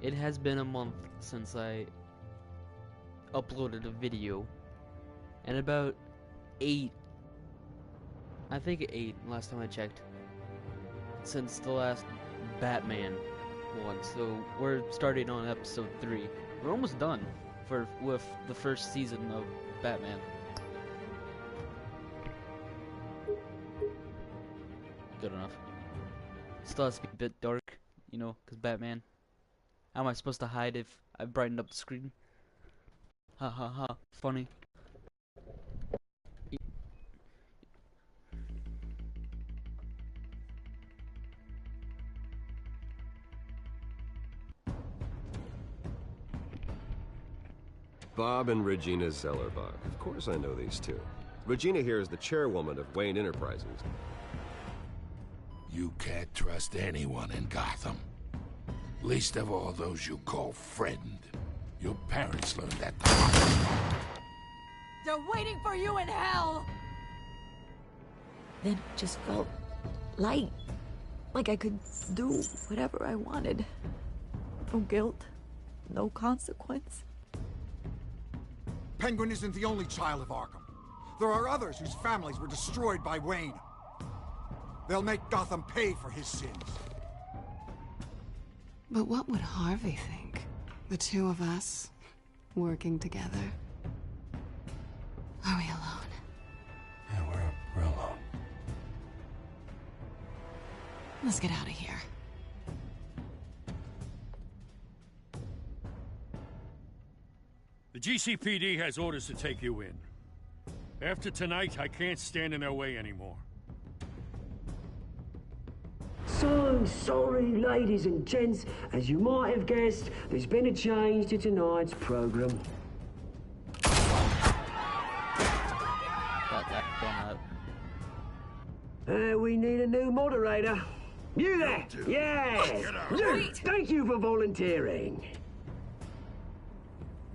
It has been a month since I uploaded a video, and about 8, I think 8 last time I checked, since the last Batman one. So we're starting on episode 3. We're almost done with the first season of Batman. Good enough. Still has to be a bit dark, you know, because Batman. How am I supposed to hide if I brightened up the screen? Ha ha ha. Funny. Bob and Regina Zellerbach. Of course I know these two. Regina here is the chairwoman of Wayne Enterprises. You can't trust anyone in Gotham. Least of all those you call friend. Your parents learned that the hard way. They're waiting for you in hell! Then it just felt light. Like I could do whatever I wanted. No guilt, no consequence. Penguin isn't the only child of Arkham. There are others whose families were destroyed by Wayne. They'll make Gotham pay for his sins. But what would Harvey think? The two of us, working together. Are we alone? Yeah, we're alone. Let's get out of here. The GCPD has orders to take you in. After tonight, I can't stand in their way anymore. So sorry, ladies and gents. As you might have guessed, there's been a change to tonight's program. Got that done up. We need a new moderator. You there? Yeah! You! Thank you for volunteering.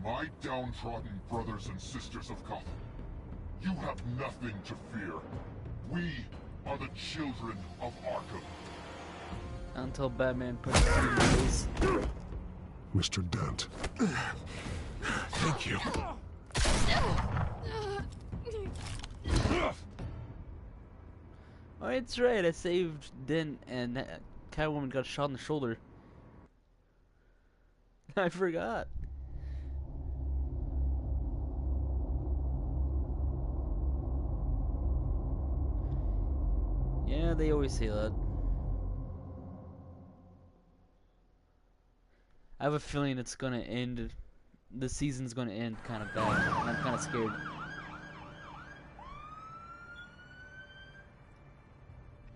My downtrodden brothers and sisters of Gotham, you have nothing to fear. We are the children of Arkham. Until Batman puts his Mr. Dent. Thank you. Oh, it's right. I saved Dent, and that Catwoman got shot in the shoulder. I forgot. Yeah, they always say that. I have a feeling it's gonna end. The season's gonna end kind of bad, and I'm kind of scared.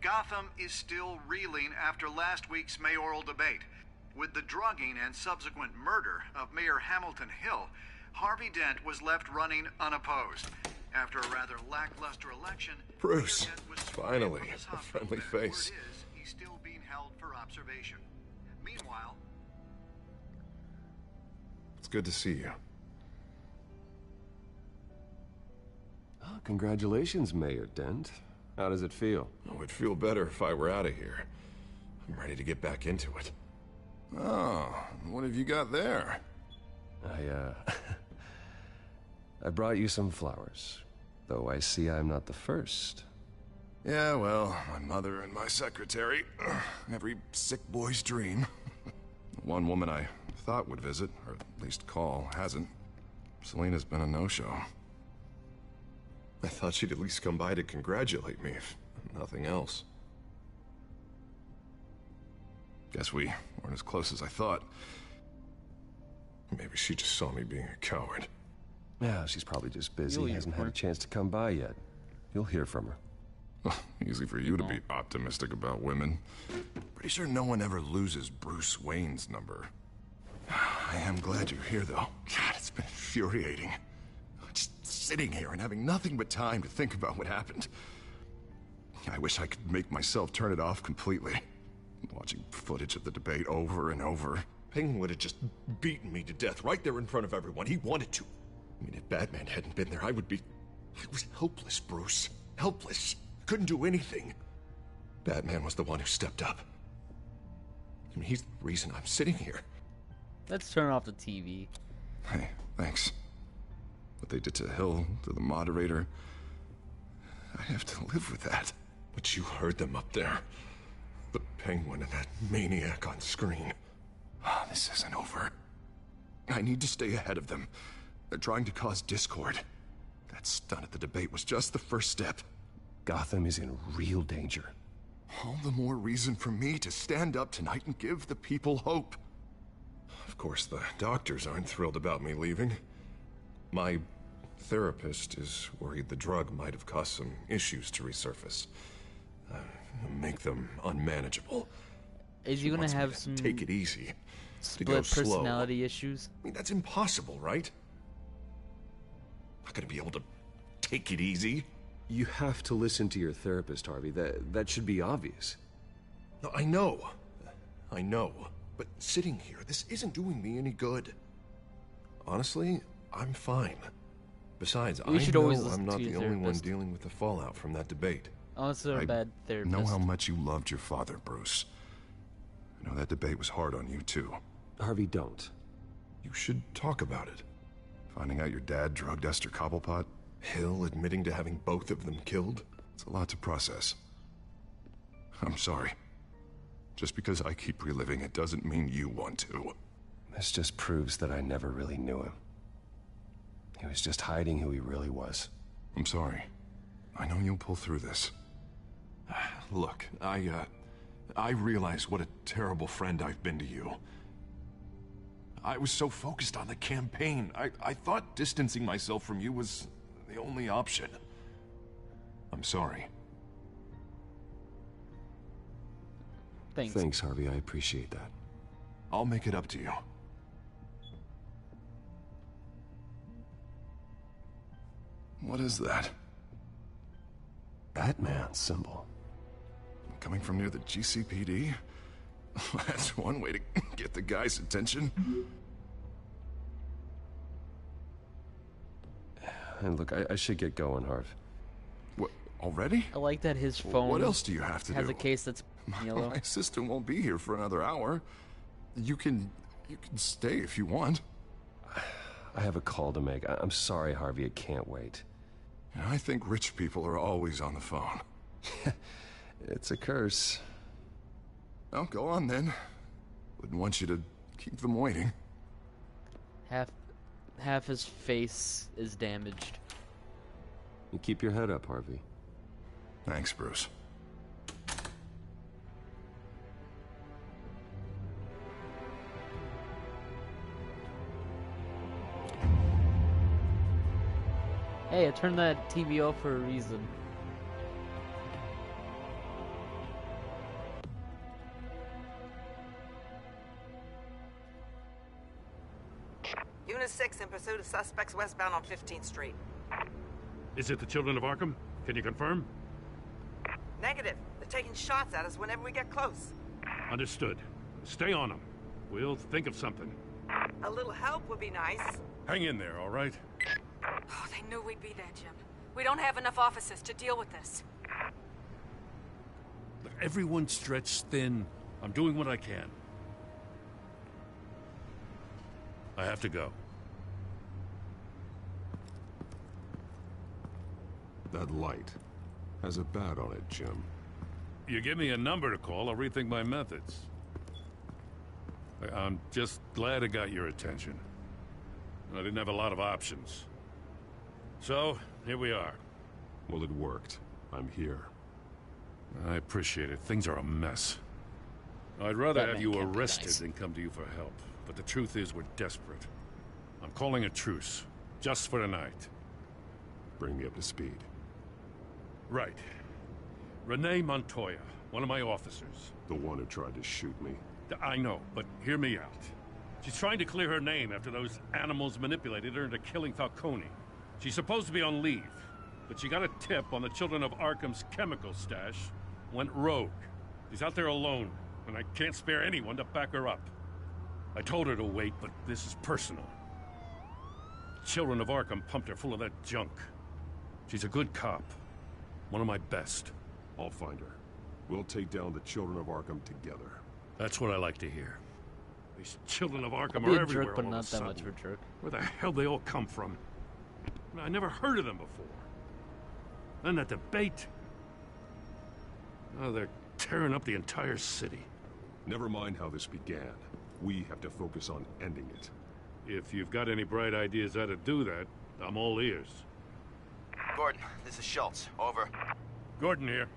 Gotham is still reeling after last week's mayoral debate. With the drugging and subsequent murder of Mayor Hamilton Hill, Harvey Dent was left running unopposed. After a rather lackluster election, Bruce, Mayor Dent was finally, from his a hospital friendly bed. face. Word is, he's still being held for observation. Meanwhile, It's good to see you. Oh, congratulations, Mayor Dent. How does it feel? Oh, it'd feel better if I were out of here. I'm ready to get back into it. Oh, what have you got there? I brought you some flowers. Though I see I'm not the first. Yeah, well, my mother and my secretary. Every sick boy's dream. One woman I thought would visit, or at least call, hasn't. Selina's been a no-show. I thought she'd at least come by to congratulate me, if nothing else. Guess we weren't as close as I thought. Maybe she just saw me being a coward. Yeah, she's probably just busy. You'll hear Hasn't from had a her. chance to come by yet. You'll hear from her. Easy for you to be optimistic about women. Pretty sure no one ever loses Bruce Wayne's number. I am glad you're here, though. God, it's been infuriating. Just sitting here and having nothing but time to think about what happened. I wish I could make myself turn it off completely. Watching footage of the debate over and over. Penguin would have just beaten me to death right there in front of everyone. He wanted to. I mean, if Batman hadn't been there, I was helpless, Bruce. Helpless. Couldn't do anything. Batman was the one who stepped up. I mean, he's the reason I'm sitting here. Let's turn off the TV. Hey, thanks. What they did to Hill, to the moderator, I have to live with that. But you heard them up there. The Penguin and that maniac on screen. This isn't over. I need to stay ahead of them. They're trying to cause discord. That stunt at the debate was just the first step. Gotham is in real danger. All the more reason for me to stand up tonight and give the people hope. Of course, the doctors aren't thrilled about me leaving. My therapist is worried the drug might have caused some issues to resurface. Make them unmanageable. Is he gonna have some take it easy? split personality issues? I mean, that's impossible, right? Not gonna be able to take it easy. You have to listen to your therapist, Harvey. That should be obvious. No, I know. But sitting here, this isn't doing me any good. Honestly, I'm fine. Besides, I know I'm not the only one dealing with the fallout from that debate. Unless they're a bad therapist. I know how much you loved your father, Bruce. I know that debate was hard on you, too. Harvey, don't. You should talk about it. Finding out your dad drugged Esther Cobblepot, Hill admitting to having both of them killed. It's a lot to process. I'm sorry. Just because I keep reliving it doesn't mean you want to. This just proves that I never really knew him. He was just hiding who he really was. I'm sorry. I know you'll pull through this. Look, I realize what a terrible friend I've been to you. I was so focused on the campaign. I thought distancing myself from you was the only option. I'm sorry. Thanks, Harvey. I appreciate that. I'll make it up to you. What is that? Batman symbol. Coming from near the GCPD? That's one way to get the guy's attention. And look, I should get going, Harv. What, already? I like that his phone what else do you have to has do? a case that's yellow. My assistant won't be here for another hour. You can stay if you want. I have a call to make. I'm sorry, Harvey. It can't wait. I think rich people are always on the phone. It's a curse. Well, go on then. Wouldn't want you to keep them waiting. Half his face is damaged. You keep your head up, Harvey. Thanks, Bruce. Hey, I turned that TV off for a reason. Unit 6 in pursuit of suspects westbound on 15th Street. Is it the Children of Arkham? Can you confirm? Negative. They're taking shots at us whenever we get close. Understood. Stay on them. We'll think of something. A little help would be nice. Hang in there, all right? Oh, they knew we'd be there, Jim. We don't have enough officers to deal with this. Look, everyone's stretched thin. I'm doing what I can. I have to go. That light has a bat on it, Jim. You give me a number to call, I'll rethink my methods. I'm just glad it got your attention. I didn't have a lot of options. So, here we are. Well, it worked. I'm here. I appreciate it. Things are a mess. I'd rather have you arrested than come to you for help. But the truth is, we're desperate. I'm calling a truce. Just for tonight. Bring me up to speed. Right. Renee Montoya, one of my officers. The one who tried to shoot me. I know, but hear me out. She's trying to clear her name after those animals manipulated her into killing Falcone. She's supposed to be on leave, but she got a tip on the Children of Arkham's chemical stash, went rogue. She's out there alone, and I can't spare anyone to back her up. I told her to wait, but this is personal. Children of Arkham pumped her full of that junk. She's a good cop. One of my best. I'll find her. We'll take down the Children of Arkham together. That's what I like to hear. These children of Arkham Be are a everywhere jerk, but all not of a that sudden. much of a jerk. Where the hell they all come from? I never heard of them before. Then that debate. Oh, they're tearing up the entire city. Never mind how this began. We have to focus on ending it. If you've got any bright ideas how to do that, I'm all ears. Gordon, this is Schultz. Over. Gordon here.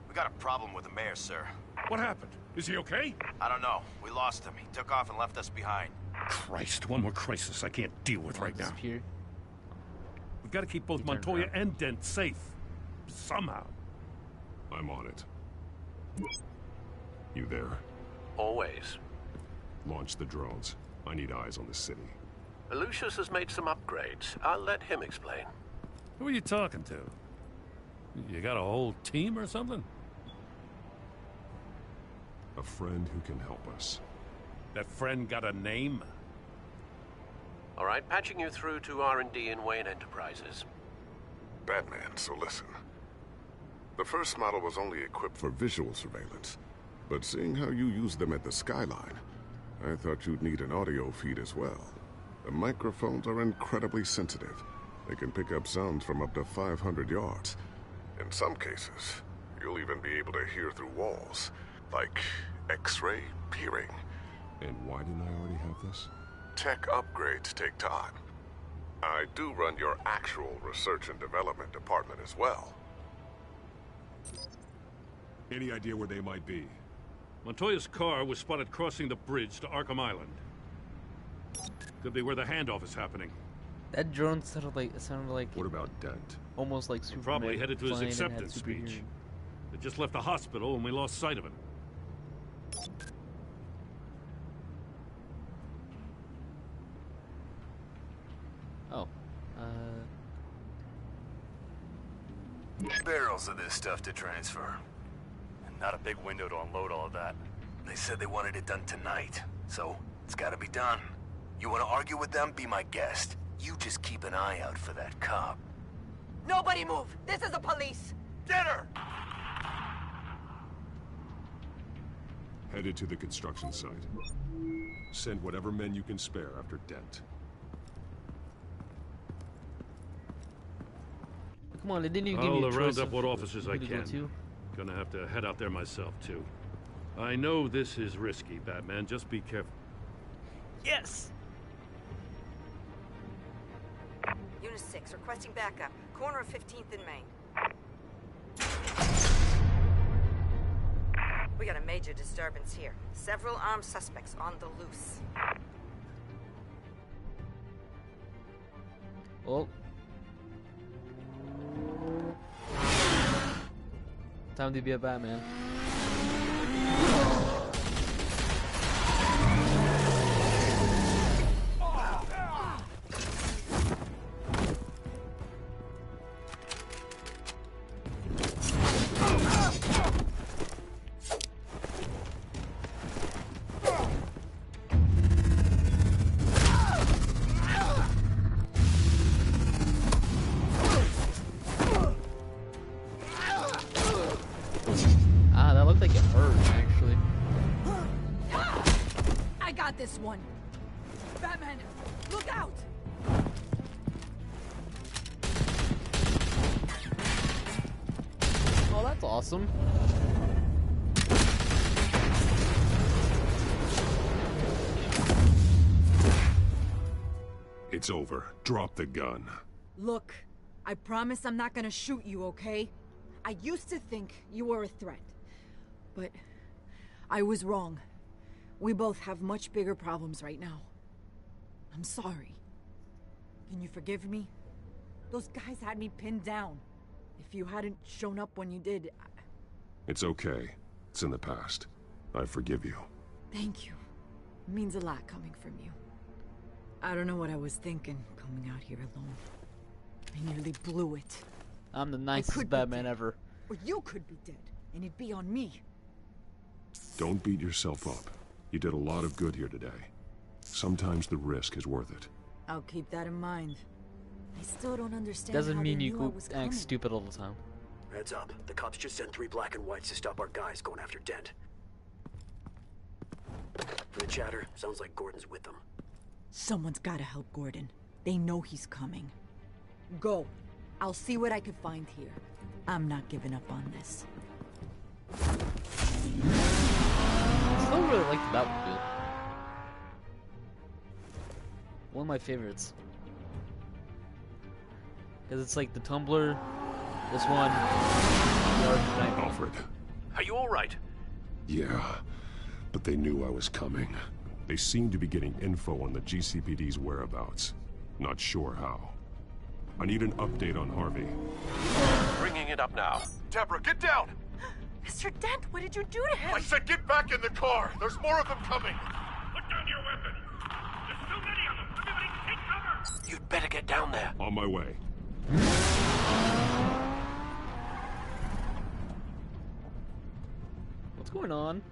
We got a problem with the mayor, sir. What happened? Is he okay? I don't know. We lost him. He took off and left us behind. Christ, one more crisis I can't deal with right now. Disappear. We've got to keep both Montoya and Dent safe. Somehow. I'm on it. You there? Always. Launch the drones. I need eyes on the city. Lucius has made some upgrades. I'll let him explain. Who are you talking to? You got a whole team or something? A friend who can help us. That friend got a name? All right, patching you through to R&D in Wayne Enterprises. Batman, so listen. The first model was only equipped for visual surveillance, but seeing how you use them at the Skyline, I thought you'd need an audio feed as well. The microphones are incredibly sensitive. They can pick up sounds from up to 500 yards. In some cases, you'll even be able to hear through walls, like X-ray peering. And why didn't I already have this? Tech upgrades take time. I do run your actual research and development department as well. Any idea where they might be? Montoya's car was spotted crossing the bridge to Arkham Island. Could be where the handoff is happening. That drone sounded like. What about Dent? Almost like Superman. Probably headed to his flying and had acceptance super speech. hearing. It just left the hospital and we lost sight of him. Oh. Barrels of this stuff to transfer. And not a big window to unload all of that. They said they wanted it done tonight, so it's gotta be done. You wanna argue with them? Be my guest. You just keep an eye out for that cop. Nobody move! This is the police! Get her! Headed to the construction site. Send whatever men you can spare after Dent. Come on, they didn't even give me a I'll choice round up of what officers I who to go can. to. Gonna have to head out there myself, too. I know this is risky, Batman. Just be careful. Yes! Unit 6, requesting backup. Corner of 15th and Main. We got a major disturbance here. Several armed suspects on the loose. Well. Time to be a Batman. That looked like it hurt, actually. I got this one. Batman, look out! Oh, that's awesome. It's over. Drop the gun. Look, I promise I'm not gonna shoot you, okay? I used to think you were a threat. But I was wrong. We both have much bigger problems right now. I'm sorry. Can you forgive me? Those guys had me pinned down. If you hadn't shown up when you did, It's okay. It's in the past. I forgive you. Thank you. It means a lot coming from you. I don't know what I was thinking coming out here alone. I nearly blew it. I'm the nicest Batman ever. Or you could be dead, and it'd be on me. Don't beat yourself up. You did a lot of good here today. Sometimes the risk is worth it. I'll keep that in mind. I still don't understand Doesn't how mean they you knew I could was act coming. stupid all the time. Heads up. The cops just sent 3 black and whites to stop our guys going after Dent. The chatter sounds like Gordon's with them. Someone's gotta help Gordon. They know he's coming. Go. I'll see what I can find here. I'm not giving up on this. Still really like the Batmobile. One of my favorites. Because it's like the Tumbler, this one, the Arkham Knight. Alfred. Are you alright? Yeah, but they knew I was coming. They seemed to be getting info on the GCPD's whereabouts. Not sure how. I need an update on Harvey. Bringing it up now. Deborah, get down! Mr. Dent, what did you do to him? I said get back in the car! There's more of them coming! Put down your weapon! There's too many of them! Everybody take cover! You'd better get down there. On my way. What's going on?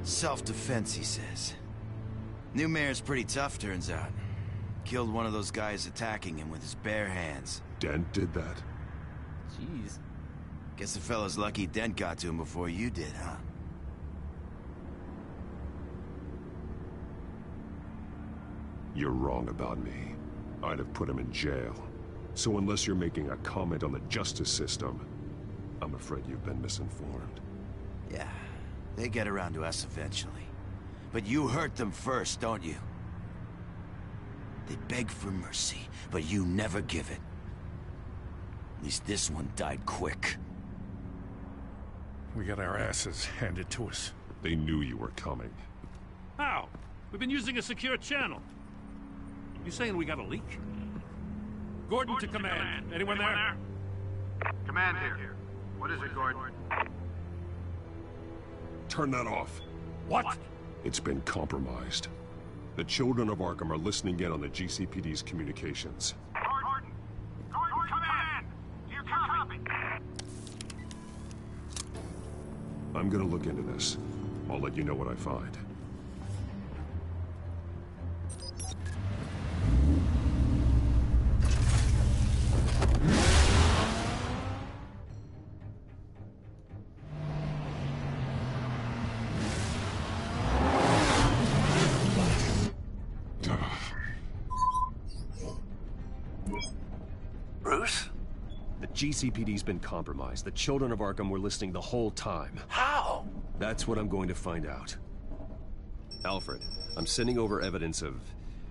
Self-defense, he says. New mayor's pretty tough, turns out. Killed one of those guys attacking him with his bare hands. Dent did that? Jeez. Guess the fella's lucky Dent got to him before you did, huh? You're wrong about me. I'd have put him in jail. So unless you're making a comment on the justice system, I'm afraid you've been misinformed. Yeah, they get around to us eventually. But you hurt them first, don't you? They beg for mercy, but you never give it. At least this one died quick. We got our asses handed to us. They knew you were coming. How? We've been using a secure channel. You saying we got a leak? Gordon to command. Anyone there? Command here. What is it, Gordon? Turn that off. What? It's been compromised. The children of Arkham are listening in on the GCPD's communications. Gordon! Gordon, command! You copy? I'm gonna look into this. I'll let you know what I find. Bruce? The GCPD's been compromised. The children of Arkham were listening the whole time. How? That's what I'm going to find out. Alfred, I'm sending over evidence of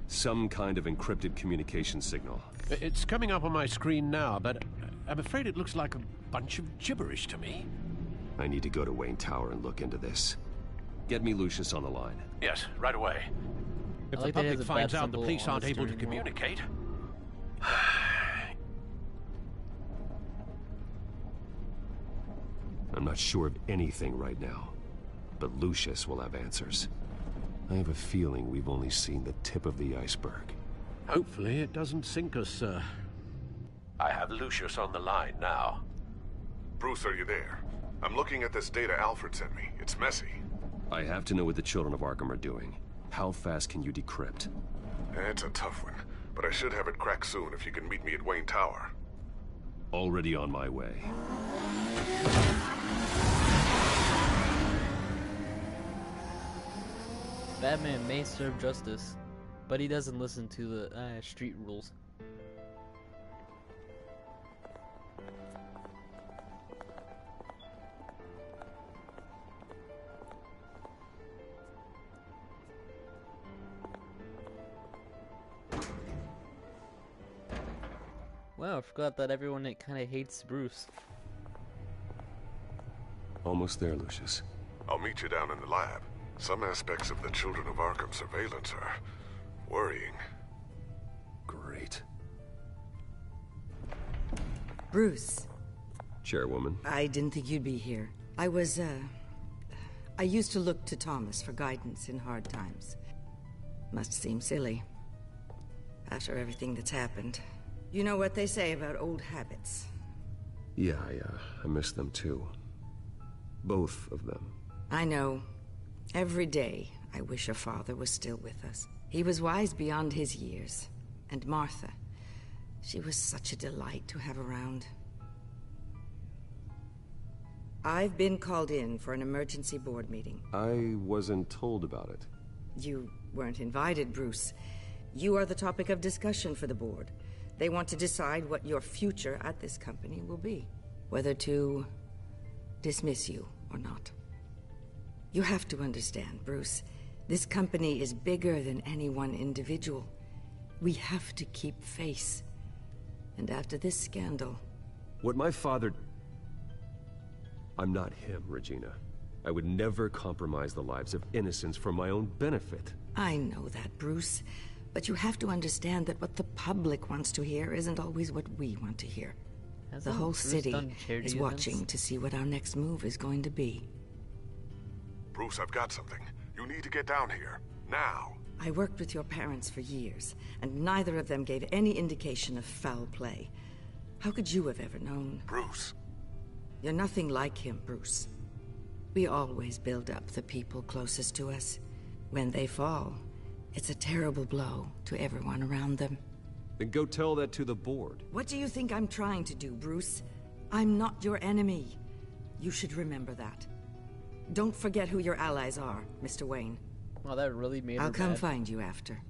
some kind of encrypted communication signal. It's coming up on my screen now, but I'm afraid it looks like a bunch of gibberish to me. I need to go to Wayne Tower and look into this. Get me Lucius on the line. Yes, right away. If the public finds out the police aren't able to communicate... I'm not sure of anything right now, but Lucius will have answers. I have a feeling we've only seen the tip of the iceberg. Hopefully it doesn't sink us, sir. I have Lucius on the line now. Bruce, are you there? I'm looking at this data Alfred sent me. It's messy. I have to know what the children of Arkham are doing. How fast can you decrypt? It's a tough one, but I should have it cracked soon if you can meet me at Wayne Tower. Already on my way. Batman may serve justice, but he doesn't listen to the street rules. Wow, I forgot that everyone kind of hates Bruce. Almost there, Lucius. I'll meet you down in the lab. Some aspects of the Children of Arkham surveillance are worrying. Great. Bruce. Chairwoman. I didn't think you'd be here. I used to look to Thomas for guidance in hard times. Must seem silly. after everything that's happened. You know what they say about old habits. Yeah, I miss them too. Both of them. I know. Every day, I wish your father was still with us. He was wise beyond his years. And Martha, she was such a delight to have around. I've been called in for an emergency board meeting. I wasn't told about it. You weren't invited, Bruce. You are the topic of discussion for the board. They want to decide what your future at this company will be. Whether to dismiss you or not. You have to understand, Bruce. This company is bigger than any one individual. We have to keep face. And after this scandal... What my father... I'm not him, Regina. I would never compromise the lives of innocents for my own benefit. I know that, Bruce. But you have to understand that what the public wants to hear isn't always what we want to hear. The whole city is watching to see what our next move is going to be. Bruce, I've got something. You need to get down here. Now. I worked with your parents for years, and neither of them gave any indication of foul play. How could you have ever known? Bruce. You're nothing like him, Bruce. We always build up the people closest to us. When they fall, it's a terrible blow to everyone around them. Then go tell that to the board. What do you think I'm trying to do, Bruce? I'm not your enemy. You should remember that. Don't forget who your allies are, Mr. Wayne. Wow, that really made her I'll come bad. find you after.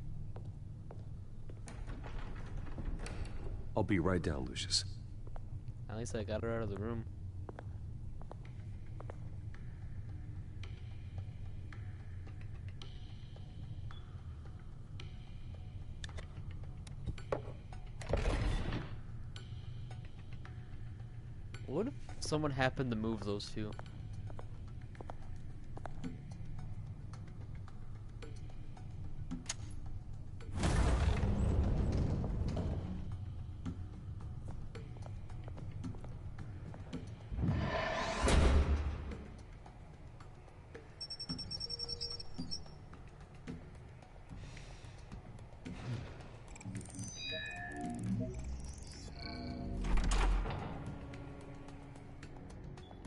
I'll be right down, Lucius. At least I got her out of the room. What if someone happened to move those two?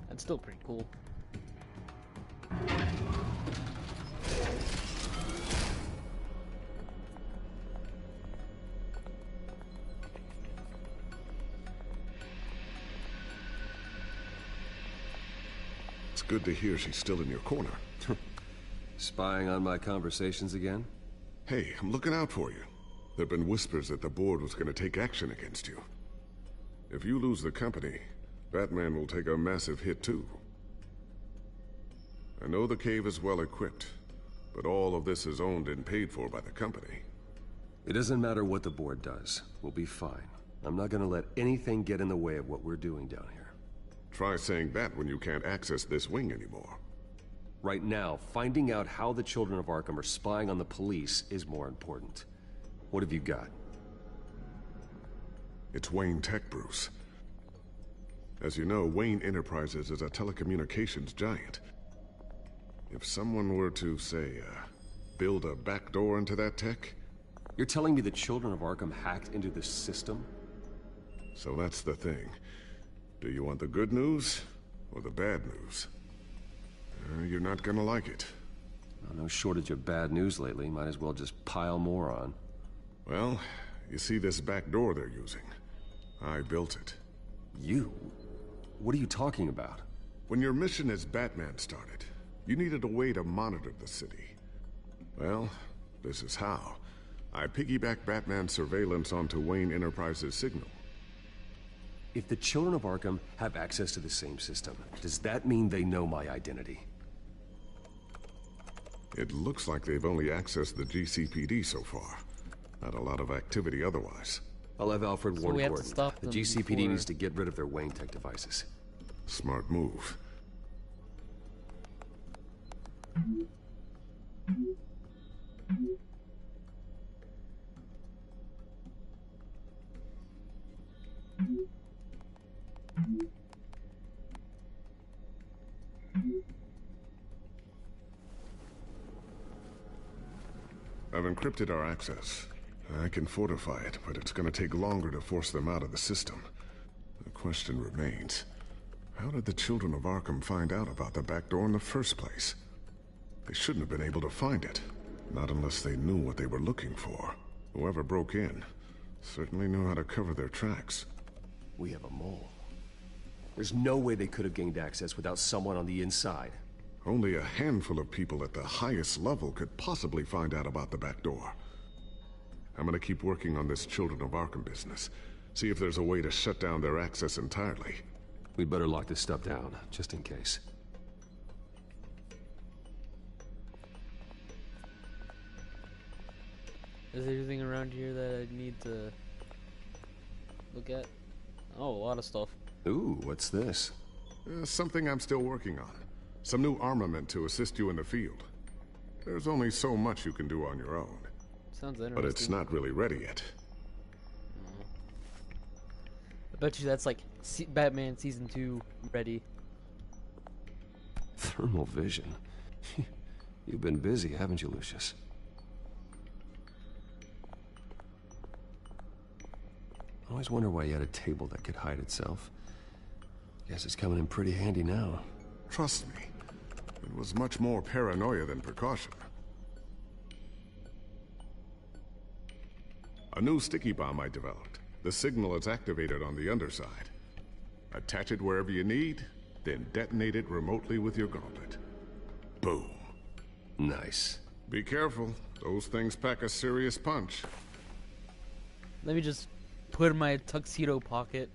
That's still pretty cool. It's good to hear she's still in your corner. Spying on my conversations again? Hey, I'm looking out for you. There've been whispers that the board was gonna take action against you. If you lose the company, Batman will take a massive hit too. I know the cave is well equipped, but all of this is owned and paid for by the company. It doesn't matter what the board does. We'll be fine. I'm not gonna let anything get in the way of what we're doing down here. Try saying that when you can't access this wing anymore. Right now, finding out how the Children of Arkham are spying on the police is more important. What have you got? It's Wayne Tech, Bruce. As you know, Wayne Enterprises is a telecommunications giant. If someone were to, say, build a backdoor into that tech... You're telling me the Children of Arkham hacked into the system? So that's the thing. Do you want the good news or the bad news? You're not gonna like it. Well, no shortage of bad news lately. Might as well just pile more on. Well, you see this back door they're using? I built it. You? What are you talking about? When your mission as Batman started, you needed a way to monitor the city. Well, this is how. I piggybacked Batman's surveillance onto Wayne Enterprises' signal. If the Children of Arkham have access to the same system, does that mean they know my identity? It looks like they've only accessed the GCPD so far. Not a lot of activity otherwise. I'll have Alfred warn Gordon. The GCPD before... needs to get rid of their Wayne Tech devices. Smart move. I've encrypted our access. I can fortify it, but it's gonna take longer to force them out of the system. The question remains, how did the children of Arkham find out about the back door in the first place? They shouldn't have been able to find it. Not unless they knew what they were looking for. Whoever broke in certainly knew how to cover their tracks. We have a mole. There's no way they could have gained access without someone on the inside. Only a handful of people at the highest level could possibly find out about the back door. I'm gonna keep working on this Children of Arkham business. See if there's a way to shut down their access entirely. We'd better lock this stuff down, just in case. Is there anything around here that I need to look at? Oh, a lot of stuff. Ooh, what's this? Something I'm still working on. Some new armament to assist you in the field. There's only so much you can do on your own. Sounds interesting. But it's not really ready yet. I bet you that's like Batman Season 2 ready. Thermal vision. You've been busy, haven't you, Lucius? I always wonder why you had a table that could hide itself. Guess it's coming in pretty handy now. Trust me, it was much more paranoia than precaution. A new sticky bomb I developed. The signal is activated on the underside. Attach it wherever you need, then detonate it remotely with your gauntlet. Boom. Nice. Be careful. Those things pack a serious punch. Let me just put it in my tuxedo pocket.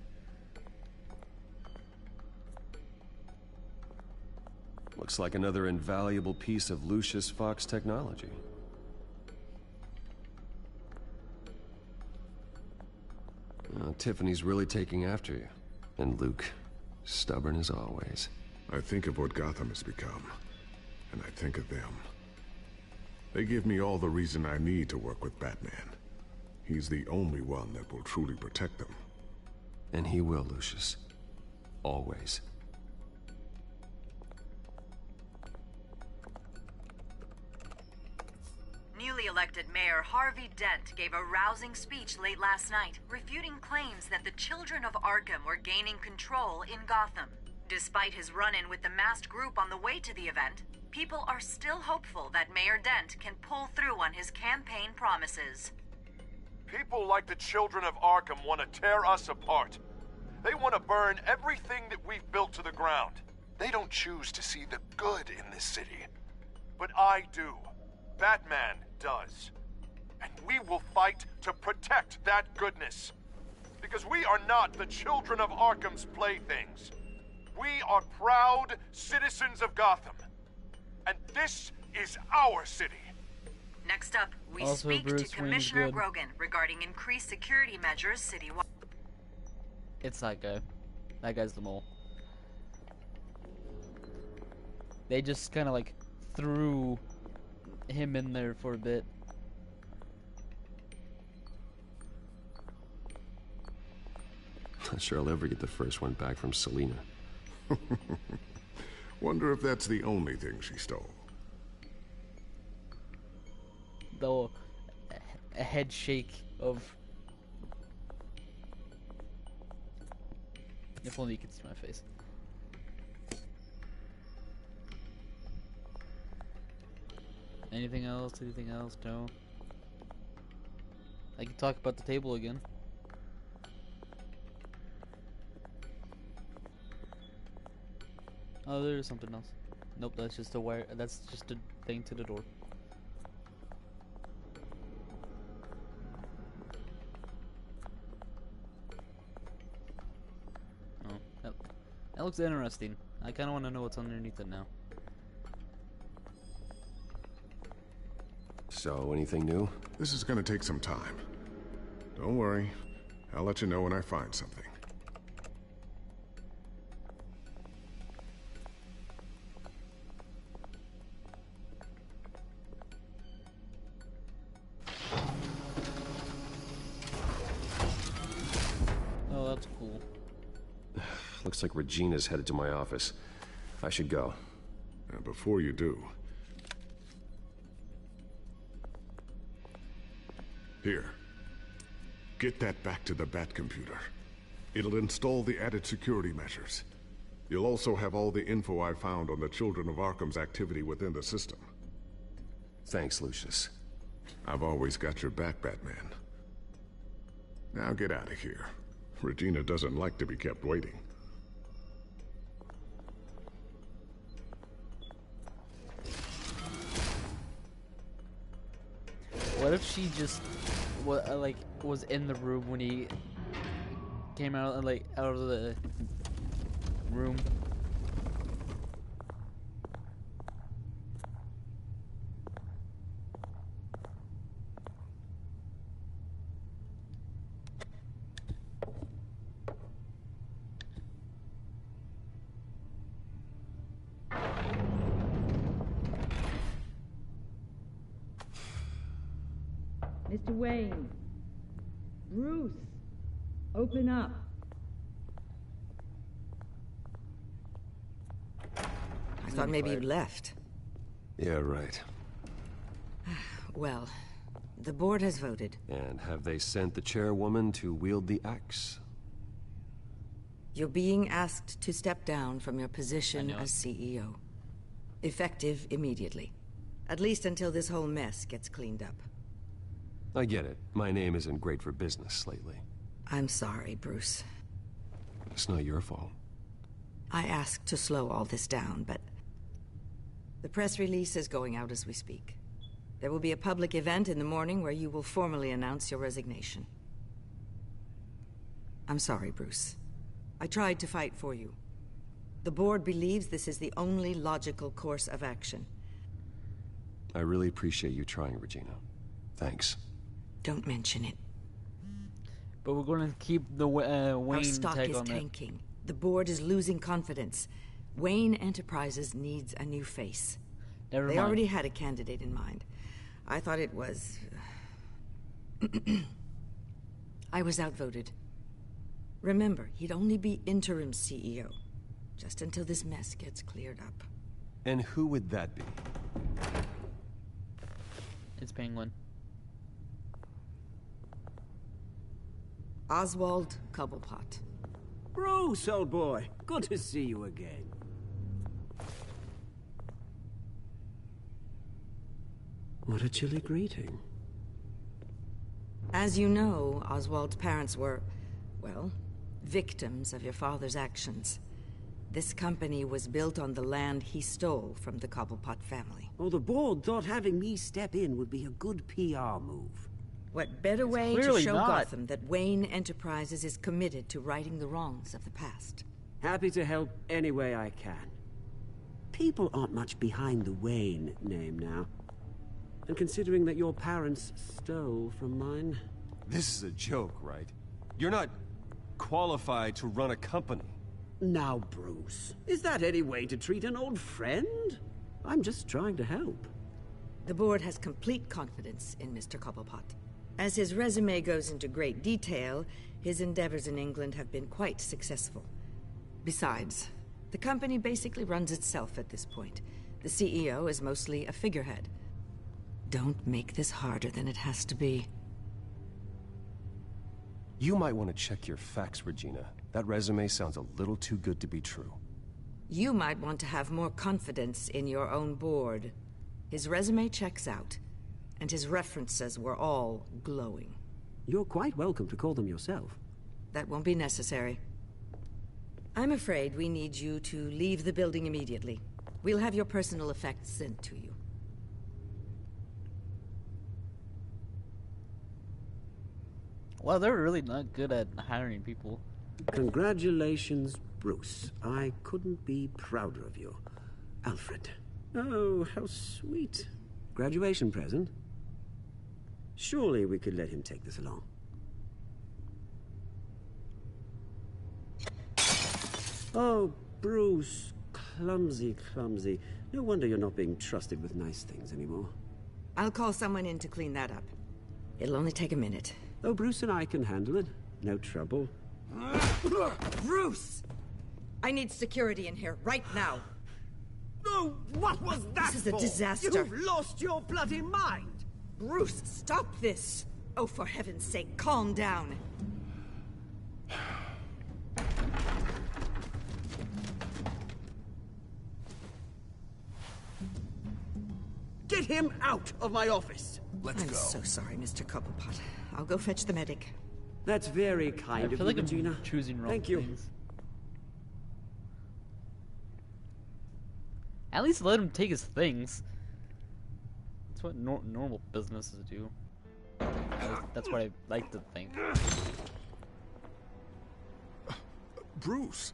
Looks like another invaluable piece of Lucius Fox technology. Tiffany's really taking after you. And Luke, stubborn as always. I think of what Gotham has become, and I think of them. They give me all the reason I need to work with Batman. He's the only one that will truly protect them. And he will, Lucius. Always. Newly elected Mayor Harvey Dent gave a rousing speech late last night, refuting claims that the children of Arkham were gaining control in Gotham. Despite his run-in with the masked group on the way to the event, people are still hopeful that Mayor Dent can pull through on his campaign promises. People like the children of Arkham want to tear us apart. They want to burn everything that we've built to the ground. They don't choose to see the good in this city. But I do. Batman does. And we will fight to protect that goodness. Because we are not the children of Arkham's playthings. We are proud citizens of Gotham. And this is our city. Next up, we Also, speak Bruce to Commissioner Wayne's good. Grogan regarding increased security measures citywide. It's that guy. That guy's the mole. They just kind of like threw him in there for a bit. Not sure I'll ever get the first one back from Selina. Wonder if that's the only thing she stole. Though a head shake of. If only you could see my face. Anything else? Anything else? No. I can talk about the table again. Oh, there's something else. Nope, that's just a wire. That's just a thing to the door. Oh, that looks interesting. I kind of want to know what's underneath it now. So, anything new? This is gonna take some time. Don't worry. I'll let you know when I find something. Oh, that's cool. Looks like Regina's headed to my office. I should go. Before you do... Here, Get that back to the Batcomputer. It'll install the added security measures. You'll also have all the info I found on the Children of Arkham's activity within the system. Thanks, Lucius. I've always got your back, Batman. Now get out of here. Regina doesn't like to be kept waiting. What if she just was in the room when he came out out of the room? Mr. Wayne. Bruce. Open up. I thought maybe you'd left. Yeah, right. Well, the board has voted. And have they sent the chairwoman to wield the axe? You're being asked to step down from your position as CEO. Effective immediately. At least until this whole mess gets cleaned up. I get it. My name isn't great for business lately. I'm sorry, Bruce. It's not your fault. I asked to slow all this down, but the press release is going out as we speak. There will be a public event in the morning where you will formally announce your resignation. I'm sorry, Bruce. I tried to fight for you. The board believes this is the only logical course of action. I really appreciate you trying, Regina. Thanks. Don't mention it. But we're going to keep the Wayne Our stock tag is on tanking. The board is losing confidence. Wayne Enterprises needs a new face. Never They mind. already had a candidate in mind. I thought it was... I was outvoted. Remember, he'd only be interim CEO. Just until this mess gets cleared up. And who would that be? It's Penguin. Oswald Cobblepot. Bruce, old boy. Good to see you again. What a chilly greeting. As you know, Oswald's parents were, well, victims of your father's actions. This company was built on the land he stole from the Cobblepot family. Oh, the board thought having me step in would be a good PR move. What better way to clearly show not. Gotham that Wayne Enterprises is committed to righting the wrongs of the past? Happy to help any way I can. People aren't much behind the Wayne name now. And considering that your parents stole from mine... This is a joke, right? You're not qualified to run a company. Now, Bruce, is that any way to treat an old friend? I'm just trying to help. The board has complete confidence in Mr. Cobblepot. As his resume goes into great detail, his endeavors in England have been quite successful. Besides, the company basically runs itself at this point. The CEO is mostly a figurehead. Don't make this harder than it has to be. You might want to check your facts, Regina. That resume sounds a little too good to be true. You might want to have more confidence in your own board. His resume checks out, and his references were all glowing. You're quite welcome to call them yourself. That won't be necessary. I'm afraid we need you to leave the building immediately. We'll have your personal effects sent to you. Wow, they're really not good at hiring people. Congratulations, Bruce. I couldn't be prouder of you. Alfred. Oh, how sweet. Graduation present? Surely we could let him take this along. Oh, Bruce. Clumsy, clumsy. No wonder you're not being trusted with nice things anymore. I'll call someone in to clean that up. It'll only take a minute. Oh, Bruce and I can handle it. No trouble. Bruce! I need security in here, right now. Oh, what was that This is a for? disaster. You've lost your bloody mind! Bruce, stop this! Oh, for heaven's sake, calm down. Get him out of my office! I'm so sorry, Mr. Cobblepot. I'll go fetch the medic. That's very kind of you, like Regina. I'm choosing wrong Thank you. things. At least let him take his things. That's what normal businesses do. That's what I like to think. Bruce,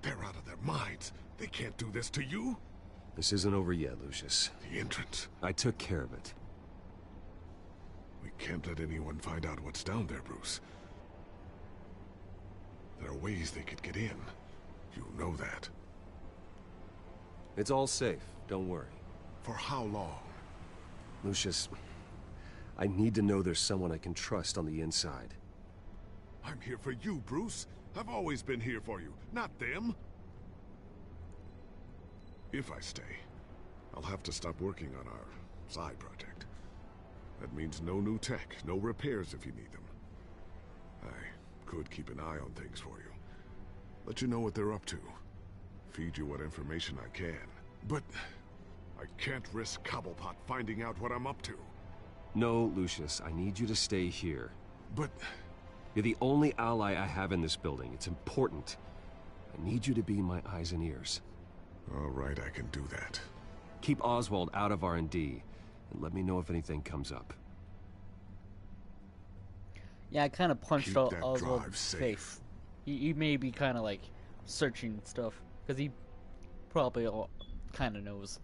they're out of their minds. They can't do this to you. This isn't over yet, Lucius. The entrance. I took care of it. We can't let anyone find out what's down there, Bruce. There are ways they could get in. You know that. It's all safe, don't worry. For how long? Lucius, I need to know there's someone I can trust on the inside. I'm here for you, Bruce. I've always been here for you, not them. If I stay, I'll have to stop working on our side project. That means no new tech, no repairs if you need them. I could keep an eye on things for you. Let you know what they're up to. Feed you what information I can. But I can't risk Cobblepot finding out what I'm up to. No, Lucius, I need you to stay here. But... You're the only ally I have in this building. It's important. I need you to be my eyes and ears. All right, I can do that. Keep Oswald out of R&D, and let me know if anything comes up. Yeah, I kind of punched Keep out that Oswald's drive safe. face. He may be kind of like searching stuff, because he probably kind of knows.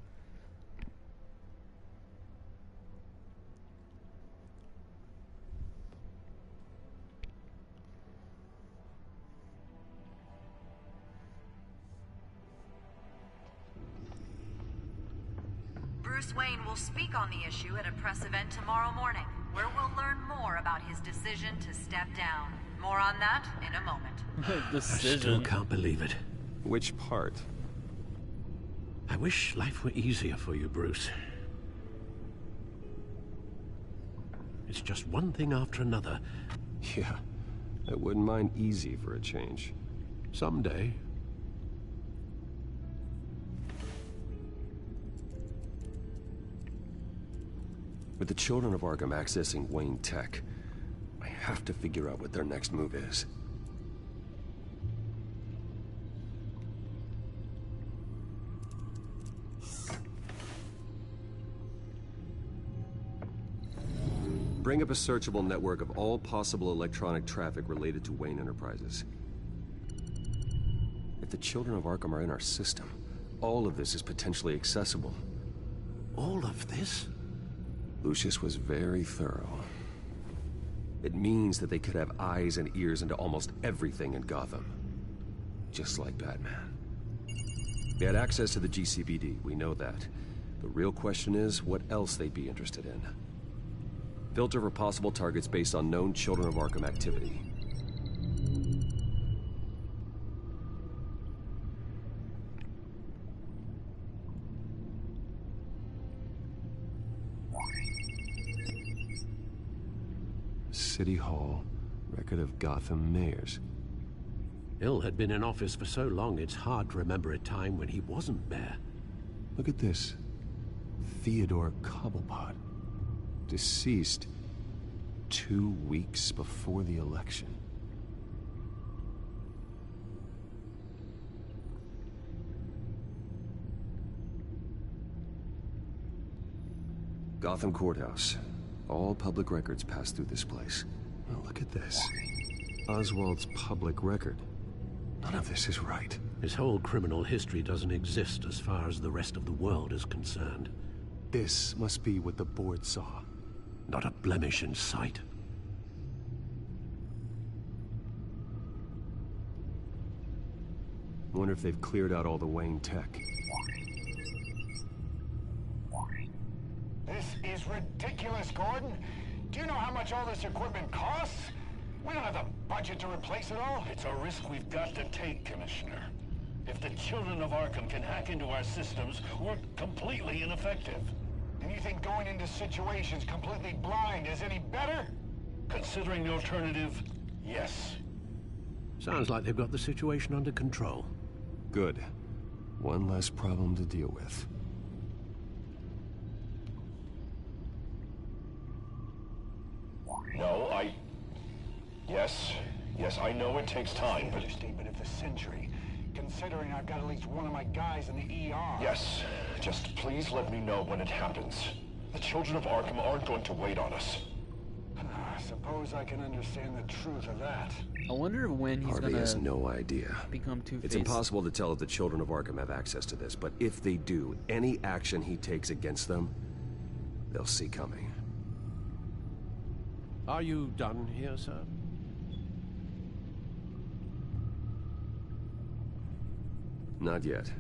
Bruce Wayne will speak on the issue at a press event tomorrow morning, where we'll learn more about his decision to step down. More on that in a moment. I still can't believe it. Which part? I wish life were easier for you, Bruce. It's just one thing after another. Yeah, I wouldn't mind easy for a change. Someday. With the children of Arkham accessing Wayne Tech, I have to figure out what their next move is. Bring up a searchable network of all possible electronic traffic related to Wayne Enterprises. If the children of Arkham are in our system, all of this is potentially accessible. All of this? Lucius was very thorough. It means that they could have eyes and ears into almost everything in Gotham. Just like Batman. They had access to the GCPD, we know that. The real question is, what else they'd be interested in. Filter for possible targets based on known Children of Arkham activity. City Hall, record of Gotham mayors. Hill had been in office for so long, it's hard to remember a time when he wasn't mayor. Look at this. Theodore Cobblepot. Deceased 2 weeks before the election. Gotham Courthouse. All public records pass through this place. Oh, look at this. Oswald's public record. None of this is right. His whole criminal history doesn't exist as far as the rest of the world is concerned. This must be what the board saw. Not a blemish in sight. Wonder if they've cleared out all the Wayne tech. This is ridiculous, Gordon. Do you know how much all this equipment costs? We don't have the budget to replace it all. It's a risk we've got to take, Commissioner. If the children of Arkham can hack into our systems, we're completely ineffective. And you think going into situations completely blind is any better? Considering the alternative, yes. Sounds like they've got the situation under control. Good. One less problem to deal with. No, Yes, I know it takes time, but... Understatement of the century, considering I've got at least one of my guys in the ER. Yes, just please let me know when it happens. The children of Arkham aren't going to wait on us. Suppose I can understand the truth of that. I wonder when he's Harvey gonna has no idea. become Two-Face. It's impossible to tell if the children of Arkham have access to this, but if they do, any action he takes against them, they'll see coming. Are you done here, sir? Not yet.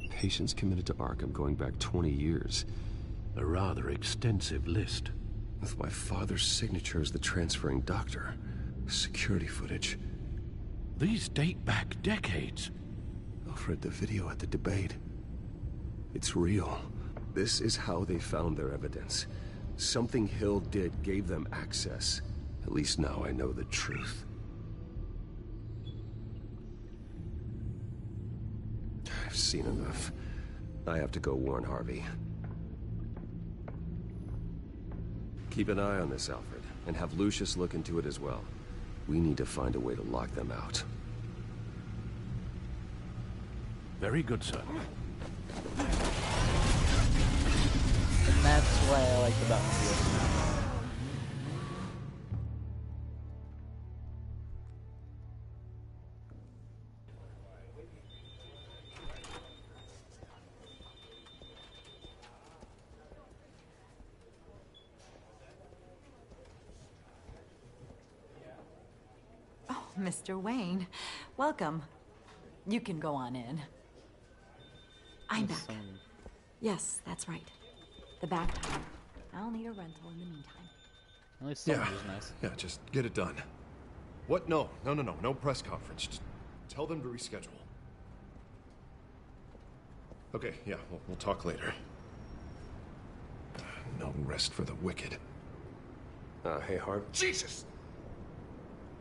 Patients committed to Arkham going back 20 years. A rather extensive list. With my father's signature as the transferring doctor. Security footage. These date back decades. Alfred, the video at the debate. It's real. This is how they found their evidence. Something Hill did gave them access. At least now I know the truth. I've seen enough. I have to go warn Harvey. Keep an eye on this, Alfred, and have Lucius look into it as well. We need to find a way to lock them out. Very good, sir. And that's why I like the Battlefield. Oh, Mr. Wayne, welcome. You can go on in. I'm back. Yes, that's right. The back time. I'll need a rental in the meantime. At least someone was nice. Yeah, just get it done. What? No press conference. Just tell them to reschedule. Okay, yeah, we'll talk later. No rest for the wicked. Hey, Harv. Jesus!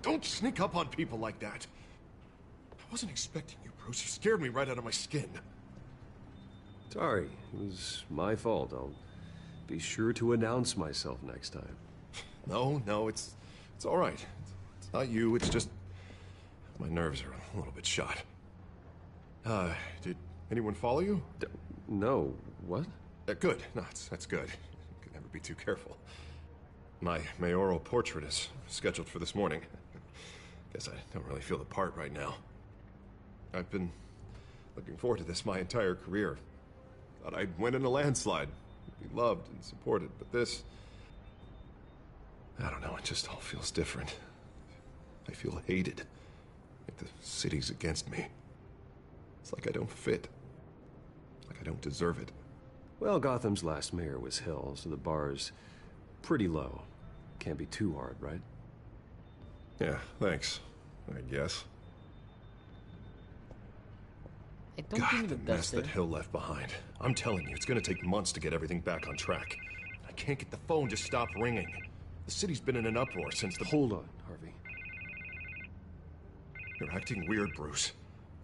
Don't sneak up on people like that. I wasn't expecting you, Bruce. You scared me right out of my skin. Sorry, it was my fault. I'll be sure to announce myself next time. No, it's all right. It's not you, it's just my nerves are a little bit shot. Did anyone follow you? No. What? Good. No, that's good. You can never be too careful. My mayoral portrait is scheduled for this morning. Guess I don't really feel the part right now. I've been looking forward to this my entire career. Thought I'd win in a landslide, be loved and supported, but this... I don't know, it just all feels different. I feel hated, like the city's against me. It's like I don't fit, like I don't deserve it. Well, Gotham's last mayor was Hill, so the bar's pretty low. Can't be too hard, right? Yeah, thanks, I guess. I don't think the mess that Hill left behind. I'm telling you, it's gonna take months to get everything back on track. I can't get the phone to stop ringing. The city's been in an uproar since the... Hold on, Harvey. You're acting weird, Bruce.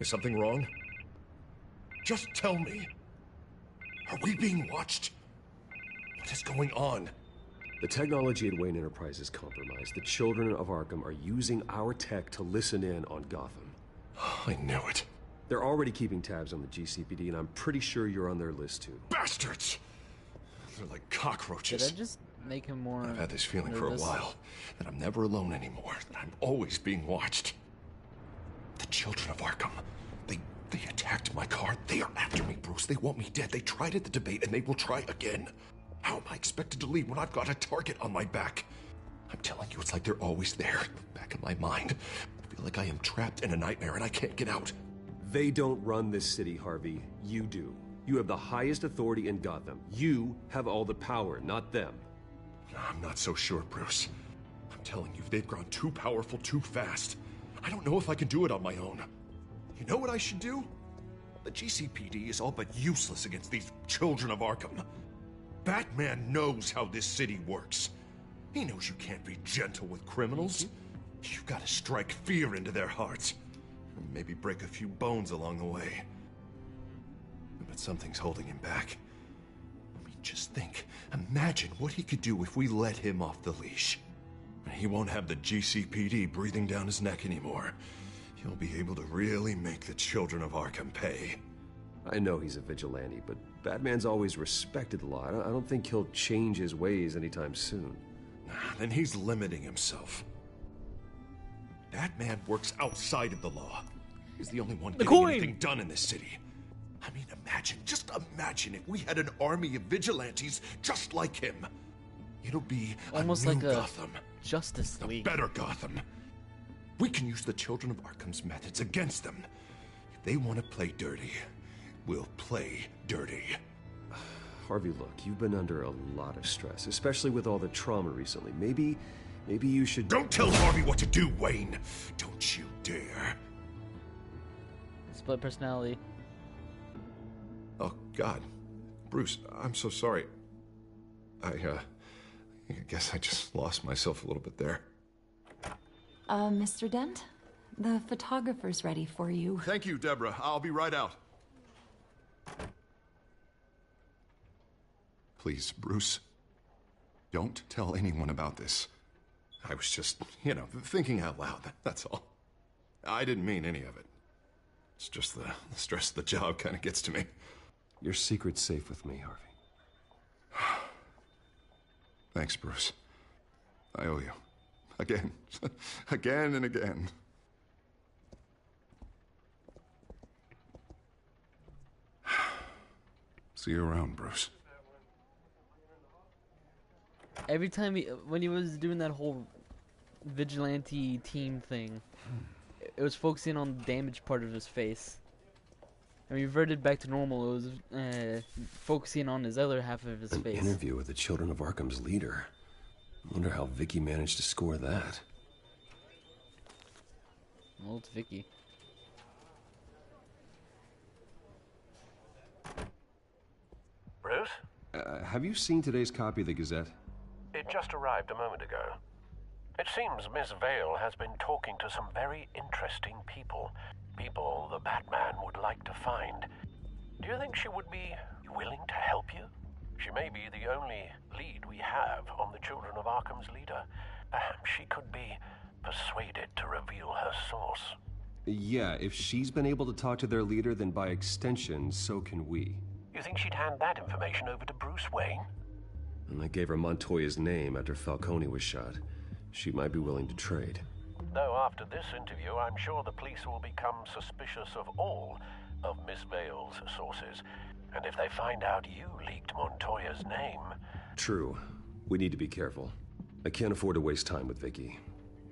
Is something wrong? Just tell me. Are we being watched? What is going on? The technology at Wayne Enterprise is compromised. The children of Arkham are using our tech to listen in on Gotham. I knew it. They're already keeping tabs on the GCPD, and I'm pretty sure you're on their list, too. Bastards! They're like cockroaches. Did I just make him more I've had this feeling nervous? for a while. That I'm never alone anymore. That I'm always being watched. The children of Arkham. They attacked my car. They are after me, Bruce. They want me dead. They tried at the debate, and they will try again. How am I expected to leave when I've got a target on my back? I'm telling you, it's like they're always there, back in my mind. I feel like I am trapped in a nightmare, and I can't get out. They don't run this city, Harvey. You do. You have the highest authority in Gotham. You have all the power, not them. I'm not so sure, Bruce. I'm telling you, they've grown too powerful too fast. I don't know if I can do it on my own. You know what I should do? The GCPD is all but useless against these children of Arkham. Batman knows how this city works. He knows you can't be gentle with criminals. You've got to strike fear into their hearts. And maybe break a few bones along the way. But something's holding him back. I mean, just think. Imagine what he could do if we let him off the leash. He won't have the GCPD breathing down his neck anymore. He'll be able to really make the children of Arkham pay. I know he's a vigilante, but Batman's always respected the law. I don't think he'll change his ways anytime soon. Then he's limiting himself. Batman works outside of the law. He's the only one getting anything done in this city. I mean, just imagine if we had an army of vigilantes just like him. It'll be almost a new like a Gotham. Justice League. A better Gotham. We can use the children of Arkham's methods against them. If they want to play dirty, we'll play dirty. Harvey, look, you've been under a lot of stress, especially with all the trauma recently. Maybe you should... Don't tell Harvey what to do, Wayne! Don't you dare. Split personality. Oh, God. Bruce, I'm so sorry. I guess I just lost myself a little bit there. Mr. Dent? The photographer's ready for you. Thank you, Deborah. I'll be right out. Please, Bruce, don't tell anyone about this. I was just, thinking out loud, that's all. I didn't mean any of it. It's just the stress of the job kind of gets to me. Your secret's safe with me, Harvey. Thanks, Bruce. I owe you. Again. Again and again. See you around, Bruce. Every time when he was doing that whole vigilante team thing, it was focusing on the damaged part of his face. And reverted back to normal, it was focusing on his other half of his face. An interview with the Children of Arkham's leader. I wonder how Vicky managed to score that. Well, it's Vicky. Bruce? Have you seen today's copy of the Gazette? It just arrived a moment ago. It seems Miss Vale has been talking to some very interesting people. People the Batman would like to find. Do you think she would be willing to help you? She may be the only lead we have on the Children of Arkham's leader. Perhaps she could be persuaded to reveal her source. Yeah, if she's been able to talk to their leader, then by extension, so can we. You think she'd hand that information over to Bruce Wayne? And I gave her Montoya's name after Falcone was shot. She might be willing to trade. Though after this interview, I'm sure the police will become suspicious of all of Miss Vale's sources. And if they find out you leaked Montoya's name... True. We need to be careful. I can't afford to waste time with Vicky.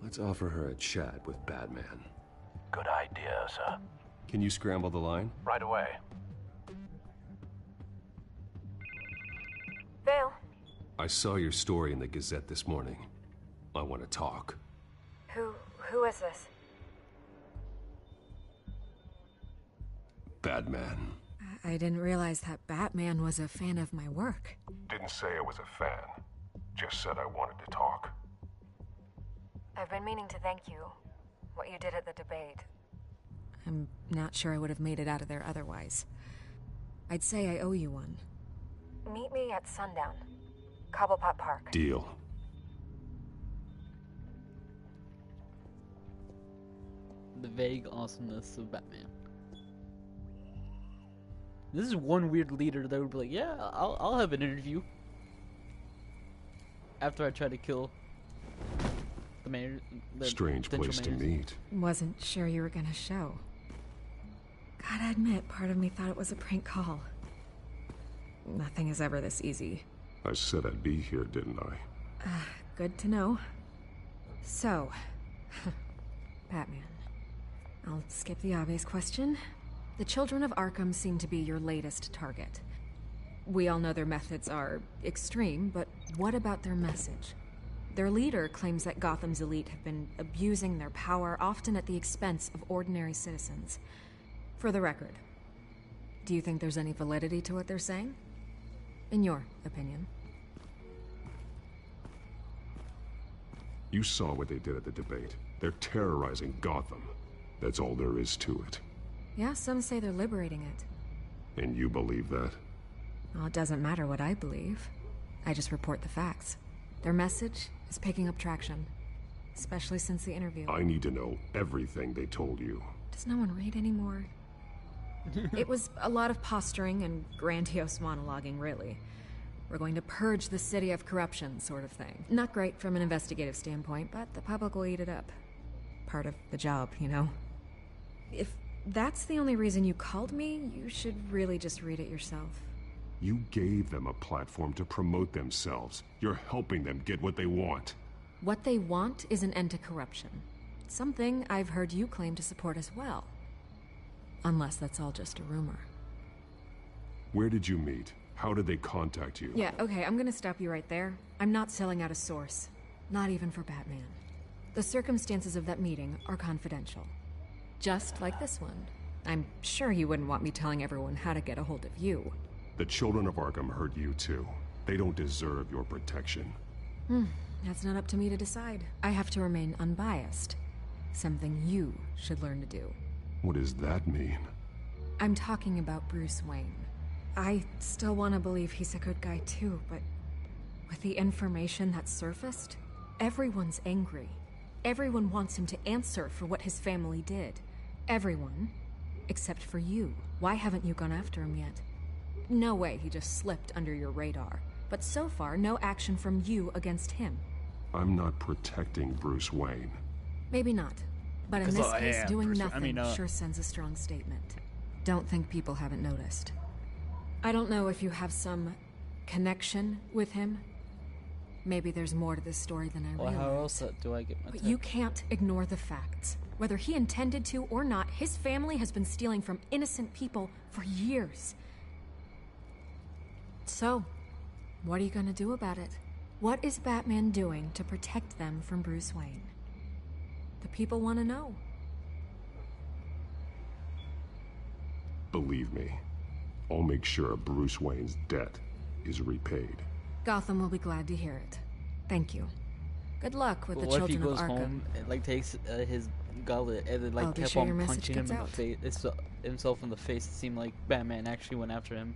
Let's offer her a chat with Batman. Good idea, sir. Can you scramble the line? Right away. Vale? I saw your story in the Gazette this morning. I want to talk. Who is this? Batman. I didn't realize that Batman was a fan of my work. Didn't say I was a fan. Just said I wanted to talk. I've been meaning to thank you. What you did at the debate. I'm not sure I would have made it out of there otherwise. I'd say I owe you one. Meet me at sundown. Cobblepot Park. Deal. The vague awesomeness of Batman. This is one weird leader that would be like, yeah, I'll have an interview. After I try to kill the mayor. Strange place to meet. Wasn't sure you were gonna show. Gotta admit, part of me thought it was a prank call. Nothing is ever this easy. I said I'd be here, didn't I? Good to know. So, Batman. I'll skip the obvious question. The Children of Arkham seem to be your latest target. We all know their methods are extreme, but what about their message? Their leader claims that Gotham's elite have been abusing their power, often at the expense of ordinary citizens. For the record, Do you think there's any validity to what they're saying? In your opinion? You saw what they did at the debate. They're terrorizing Gotham. That's all there is to it. Yeah, some say they're liberating it. And you believe that? Well, it doesn't matter what I believe. I just report the facts. Their message is picking up traction. Especially since the interview. I need to know everything they told you. Does no one read anymore? It was a lot of posturing and grandiose monologuing, really. We're going to purge the city of corruption, sort of thing. Not great from an investigative standpoint, but the public will eat it up. Part of the job, you know? If that's the only reason you called me, you should really just read it yourself. You gave them a platform to promote themselves. You're helping them get what they want. What they want is an end to corruption. Something I've heard you claim to support as well. Unless that's all just a rumor. Where did you meet? How did they contact you? Yeah, okay, I'm gonna stop you right there. I'm not selling out a source. Not even for Batman. The circumstances of that meeting are confidential. Just like this one. I'm sure you wouldn't want me telling everyone how to get a hold of you. The children of Arkham heard you too. They don't deserve your protection. That's not up to me to decide. I have to remain unbiased. Something you should learn to do. What does that mean? I'm talking about Bruce Wayne. I still want to believe he's a good guy too, but with the information that surfaced, everyone's angry. Everyone wants him to answer for what his family did. Everyone, except for you. Why haven't you gone after him yet? No way he just slipped under your radar. But so far, no action from you against him. I'm not protecting Bruce Wayne. Maybe not. But in this case, doing nothing sure sends a strong statement. Don't think people haven't noticed. I don't know if you have some connection with him. Maybe there's more to this story than I realize. Well, how else do I get my But you can't ignore the facts. Whether he intended to or not, his family has been stealing from innocent people for years. So, what are you gonna do about it? What is Batman doing to protect them from Bruce Wayne? The people want to know. Believe me, I'll make sure Bruce Wayne's debt is repaid. Gotham will be glad to hear it. Thank you. Good luck with the what children if he goes of Arkham. home and like takes his gullet and then I'll be kept sure on your message punching him gets in out. the face, himself in the face? It seemed like Batman actually went after him.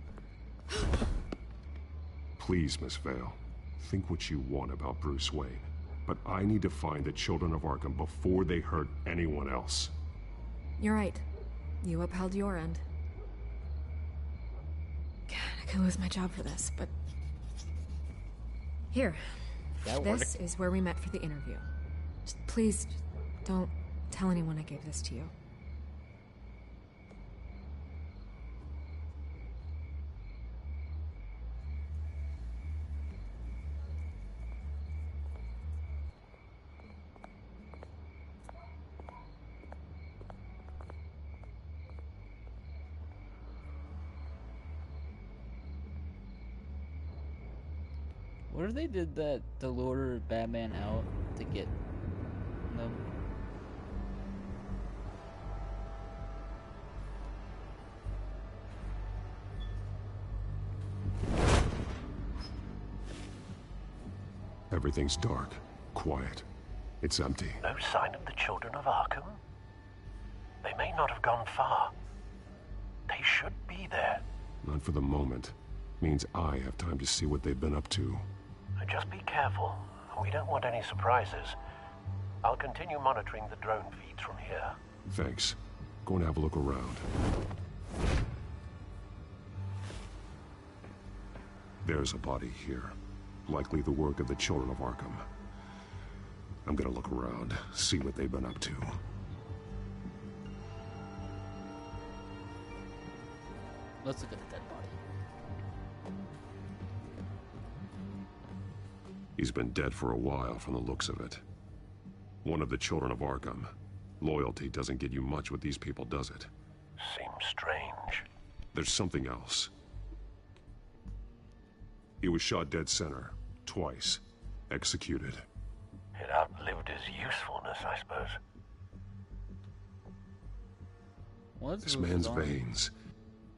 Please, Miss Vale, think what you want about Bruce Wayne. But I need to find the children of Arkham before they hurt anyone else. You're right. You upheld your end. God, I could lose my job for this, but... Here. This is where we met for the interview. Just please, don't tell anyone I gave this to you. What if they did that to lure Batman out to get them? Everything's dark, quiet. It's empty. No sign of the children of Arkham? They may not have gone far. They should be there. Not for the moment. Means I have time to see what they've been up to. Just be careful. We don't want any surprises. I'll continue monitoring the drone feeds from here. Thanks. Go and have a look around. There's a body here. Likely the work of the children of Arkham. I'm gonna look around, see what they've been up to. Let's look at the dead body. He's been dead for a while from the looks of it. One of the children of Arkham. Loyalty doesn't get you much with these people, does it? Seems strange. There's something else. He was shot dead center, twice. Executed. It outlived his usefulness, I suppose. This man's veins.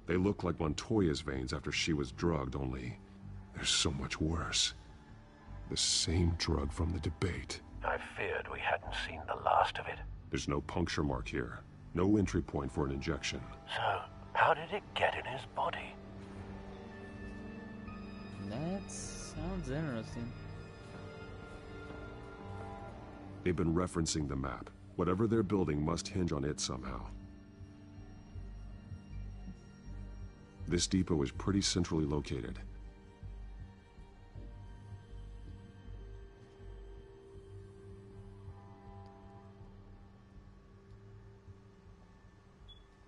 They look like Montoya's veins after she was drugged, only they're so much worse. The same drug from the debate. I feared we hadn't seen the last of it. There's no puncture mark here. No entry point for an injection. So, how did it get in his body? That sounds interesting. They've been referencing the map. Whatever they're building must hinge on it somehow. This depot is pretty centrally located.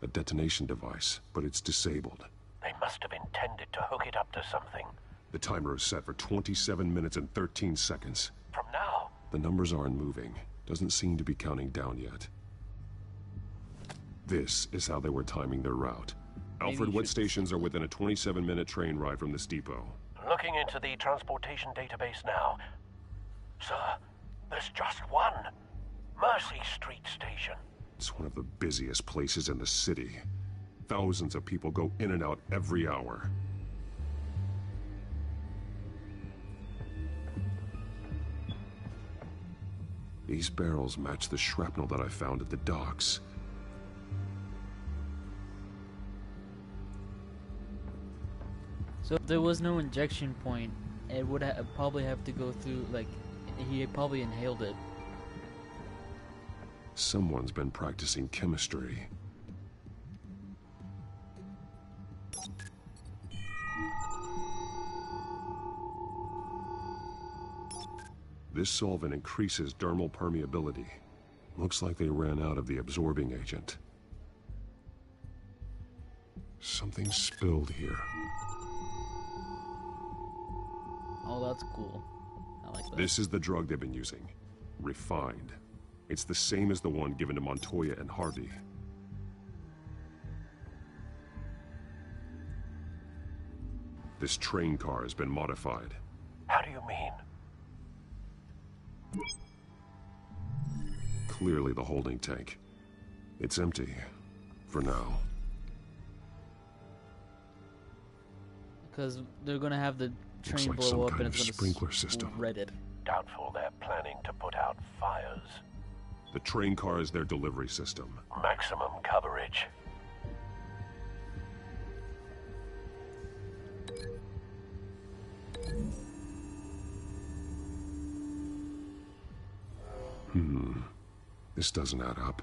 A detonation device, but it's disabled. They must have intended to hook it up to something. The timer is set for 27 minutes and 13 seconds. From now? The numbers aren't moving. Doesn't seem to be counting down yet. This is how they were timing their route. Alfred, what stations are within a 27-minute train ride from this depot? Looking into the transportation database now. Sir, there's just one. Mercy Street Station. It's one of the busiest places in the city. Thousands of people go in and out every hour. These barrels match the shrapnel that I found at the docks. So if there was no injection point, it would probably have to go through, like, he probably inhaled it. Someone's been practicing chemistry. This solvent increases dermal permeability. Looks like they ran out of the absorbing agent. Something spilled here. Oh, that's cool. I like that. This is the drug they've been using. Refined. It's the same as the one given to Montoya and Harvey. This train car has been modified. How do you mean? Clearly the holding tank. It's empty. For now. Because they're gonna have the train Looks like blow some up kind and of it's gonna sprinkler system. spread it. Doubtful they're planning to put out fires. The train car is their delivery system. Maximum coverage. This doesn't add up.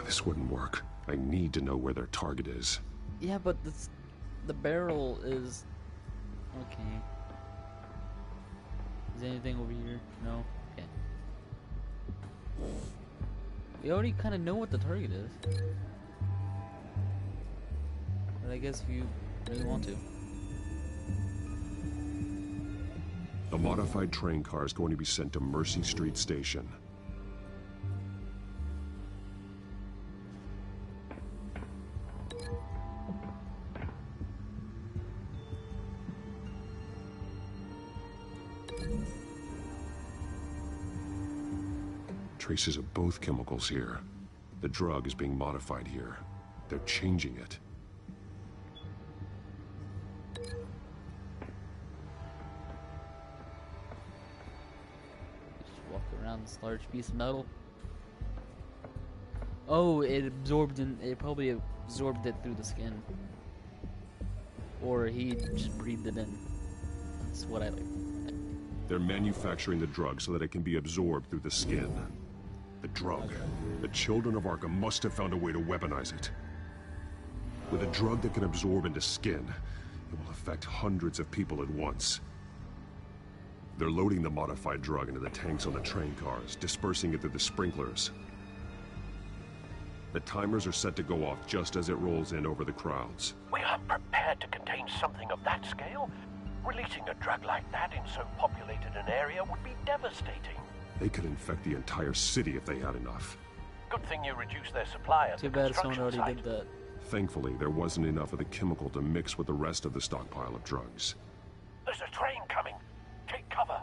This wouldn't work. I need to know where their target is. Yeah, but the barrel is... Okay. Is anything over here? No? Okay. We already kind of know what the target is. But I guess if you really want to. The modified train car is going to be sent to Mercy Street Station. Traces of both chemicals here. The drug is being modified here. They're changing it. Just walk around this large piece of metal. Oh, it probably absorbed it through the skin. Or he just breathed it in. That's what I like. They're manufacturing the drug so that it can be absorbed through the skin. The drug. The children of Arkham must have found a way to weaponize it. With a drug that can absorb into skin, it will affect hundreds of people at once. They're loading the modified drug into the tanks on the train cars, dispersing it through the sprinklers. The timers are set to go off just as it rolls in over the crowds. We aren't prepared to contain something of that scale. Releasing a drug like that in so populated an area would be devastating. They could infect the entire city if they had enough. Good thing you reduced their supply at Too the bad someone construction already site. did that. Thankfully, there wasn't enough of the chemical to mix with the rest of the stockpile of drugs. There's a train coming. Take cover.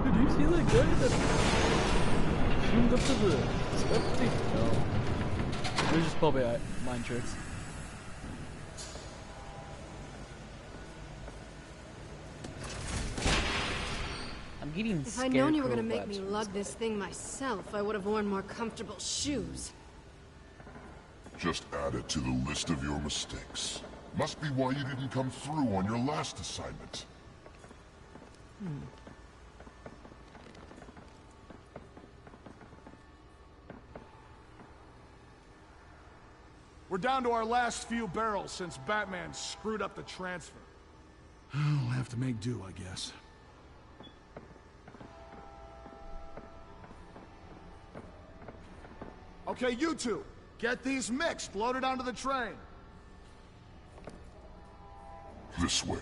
Did you see that guy that zoomed up to the spectator? No. It was just probably mind tricks. I'm getting If I'd known you were gonna make me lug this thing myself, I would have worn more comfortable shoes. Just add it to the list of your mistakes. Must be why you didn't come through on your last assignment. We're down to our last few barrels since Batman screwed up the transfer. We'll have to make do, I guess. Okay, you two, get these mixed, loaded onto the train. This way.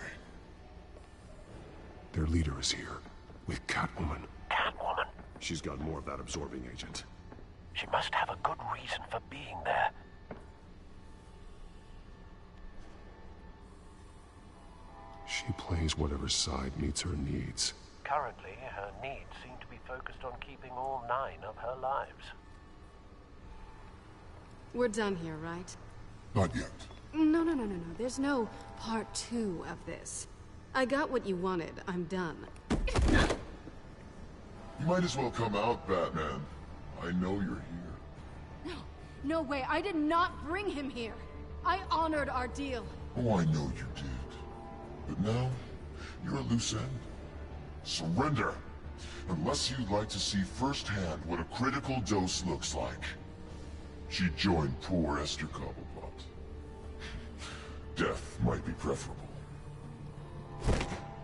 Their leader is here, with Catwoman. Catwoman? She's got more of that absorbing agent. She must have a good reason for being there. She plays whatever side meets her needs. Currently, her needs seem to be focused on keeping all 9 of her lives. We're done here, right? Not yet. No. There's no part 2 of this. I got what you wanted. I'm done. You might as well come out, Batman. I know you're here. No way. I did not bring him here. I honored our deal. Oh, I know you did. But now, you're a loose end. Surrender! Unless you'd like to see firsthand what a critical dose looks like. She joined poor Esther Cobblepot. Death might be preferable.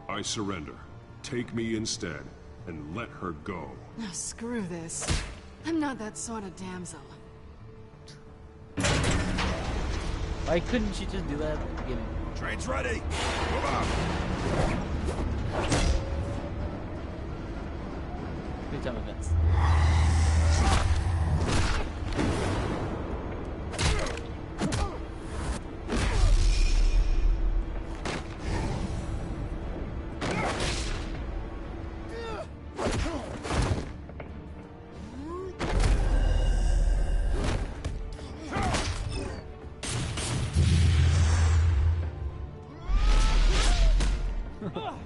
I surrender. Take me instead, and let her go. Oh, screw this. I'm not that sort of damsel. Why couldn't she just do that at the beginning? Train's ready! Move out! Big time events.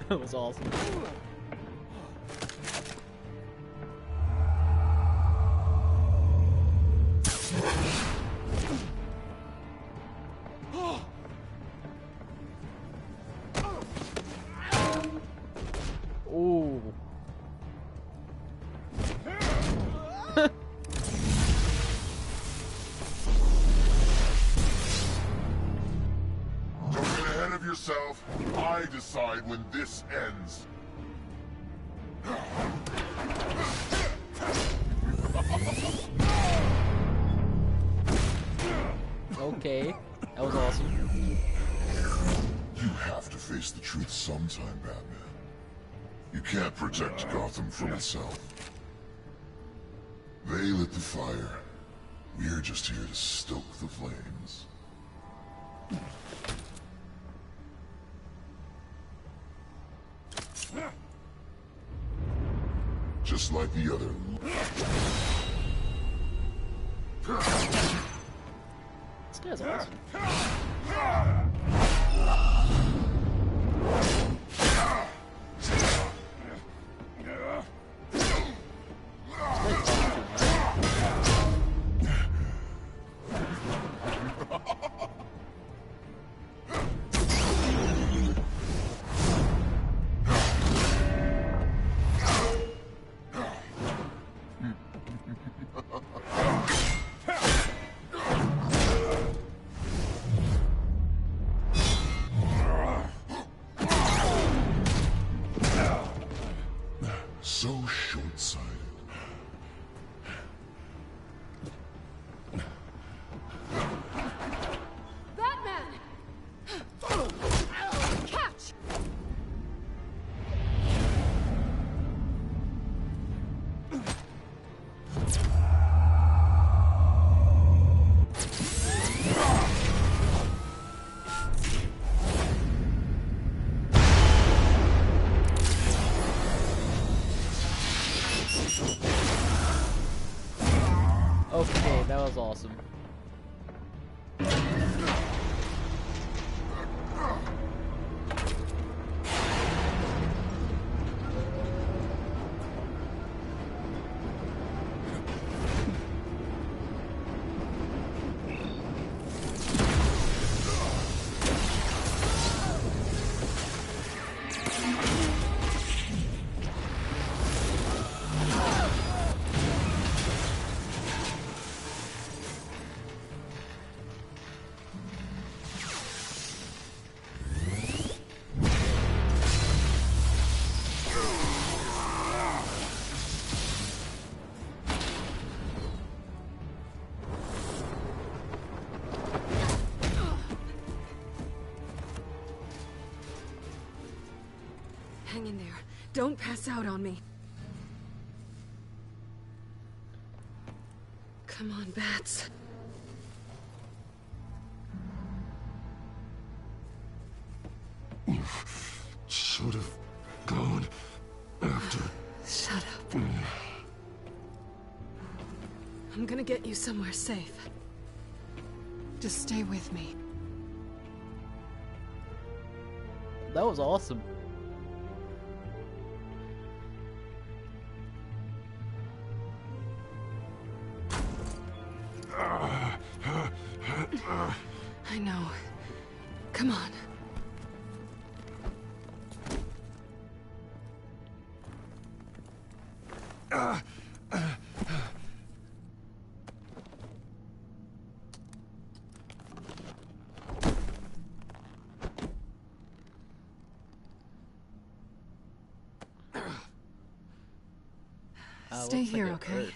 That was awesome. Ooh. Don't get ahead of yourself. I decide when this ends. Okay, that was awesome. You have to face the truth sometime, Batman. You can't protect Gotham from itself. They lit the fire. We're just here to stoke the flames. Just like the other. This guy's awesome. So short-sighted. Batman! Catch! was awesome. Hang in there. Don't pass out on me. Come on, Bats. You should have gone after. Shut up. I'm gonna get you somewhere safe. Just stay with me. That was awesome. I know. Come on. Stay here, okay?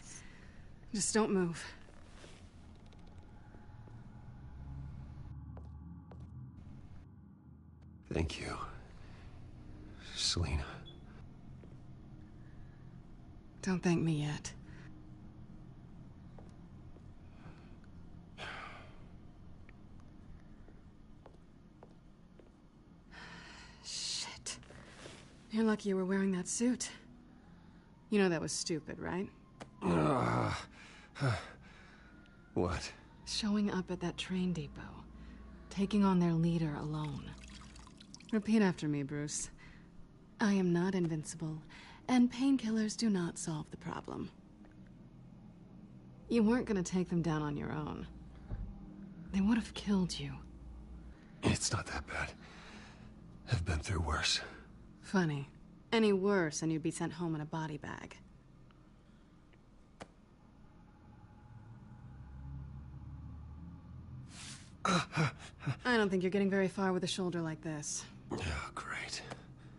Just don't move. Thank you, Selina. Don't thank me yet. Shit. You're lucky you were wearing that suit. You know that was stupid, right? What? Showing up at that train depot. Taking on their leader alone. Repeat after me, Bruce. I am not invincible, and painkillers do not solve the problem. You weren't gonna take them down on your own. They would have killed you. It's not that bad. I've been through worse. Funny. Any worse and you'd be sent home in a body bag. I don't think you're getting very far with a shoulder like this. Oh, great.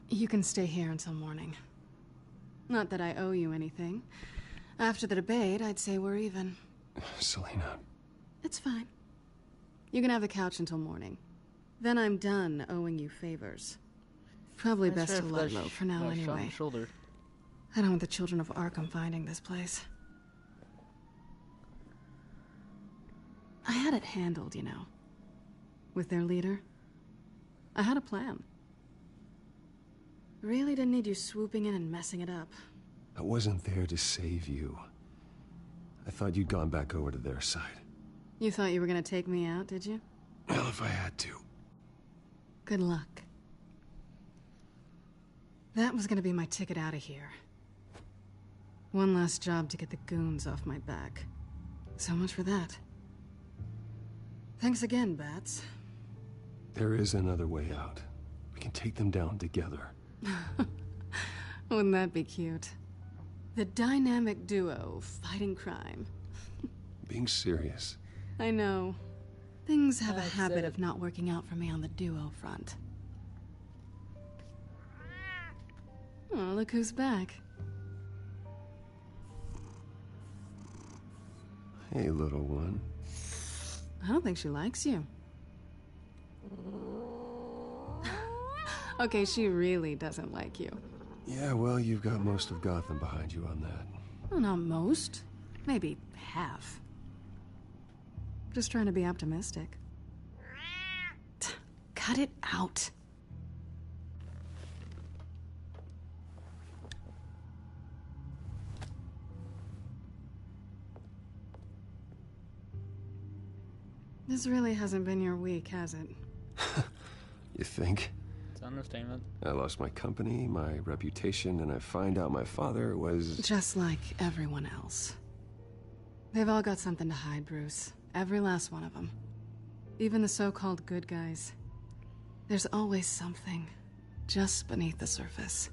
You can stay here until morning. Not that I owe you anything. After the debate, I'd say we're even. Selina. It's fine. You can have the couch until morning. Then I'm done owing you favors. Probably best to lie low for now anyway. Shoulder. I don't want the children of Arkham finding this place. I had it handled, you know. With their leader. I had a plan. Really didn't need you swooping in and messing it up. I wasn't there to save you. I thought you'd gone back over to their side. You thought you were gonna take me out, did you? Well, if I had to. Good luck. That was gonna be my ticket out of here. One last job to get the goons off my back. So much for that. Thanks again, Bats. There is another way out. We can take them down together. Wouldn't that be cute? The dynamic duo fighting crime. Being serious. I know. Things have a habit of not working out for me on the duo front. Oh, look who's back. Hey, little one. I don't think she likes you. Okay, she really doesn't like you. Yeah, well, you've got most of Gotham behind you on that. Well, not most. Maybe half. Just trying to be optimistic. Cut it out. This really hasn't been your week, has it? You think? It's an understatement. I lost my company, my reputation, and I find out my father was... Just like everyone else. They've all got something to hide, Bruce. Every last one of them. Even the so-called good guys. There's always something just beneath the surface.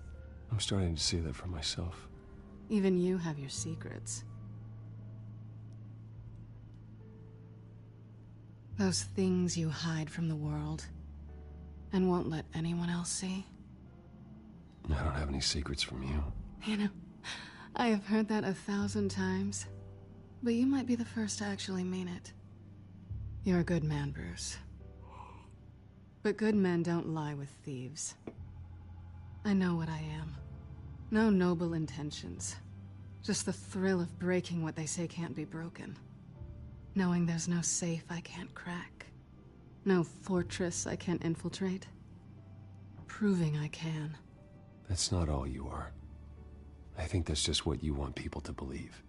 I'm starting to see that for myself. Even you have your secrets. Those things you hide from the world and won't let anyone else see. I don't have any secrets from you. You know, I have heard that 1,000 times, but you might be the first to actually mean it. You're a good man, Bruce. But good men don't lie with thieves. I know what I am. No noble intentions. Just the thrill of breaking what they say can't be broken. Knowing there's no safe I can't crack. No fortress I can't infiltrate. Proving I can. That's not all you are. I think that's just what you want people to believe.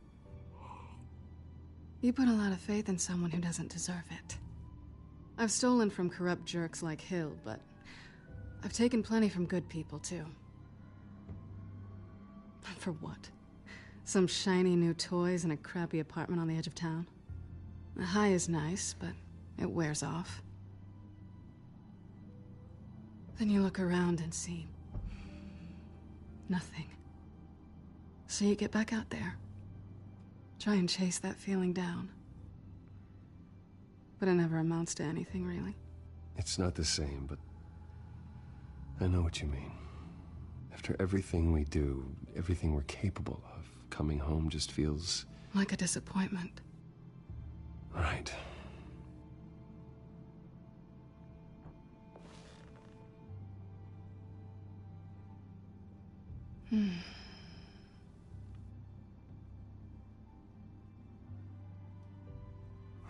You put a lot of faith in someone who doesn't deserve it. I've stolen from corrupt jerks like Hill, but I've taken plenty from good people, too. For what? Some shiny new toys and a crappy apartment on the edge of town? The high is nice, but it wears off. Then you look around and see nothing. So you get back out there. Try and chase that feeling down. But it never amounts to anything, really. It's not the same, but I know what you mean. After everything we do, everything we're capable of, coming home just feels... like a disappointment. Right.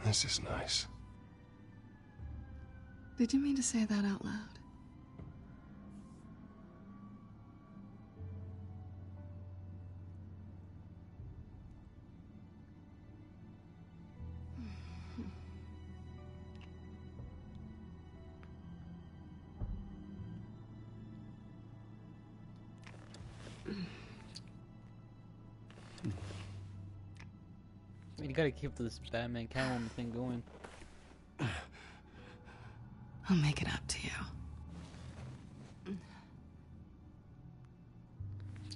This is nice. Did you mean to say that out loud? You gotta keep this Batman Catwoman thing going. I'll make it up to you.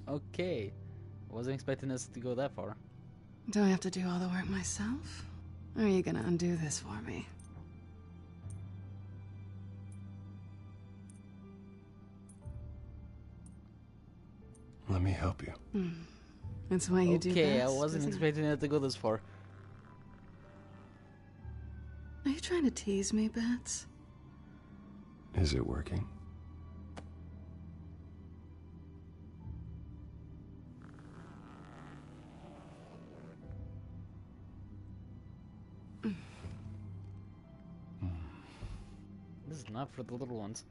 Okay. I wasn't expecting this to go that far. Do I have to do all the work myself? Or are you gonna undo this for me? Let me help you. That's why you do best. Okay, I wasn't isn't it? expecting it to go this far. Are you trying to tease me, Bats? Is it working? This is not for the little ones.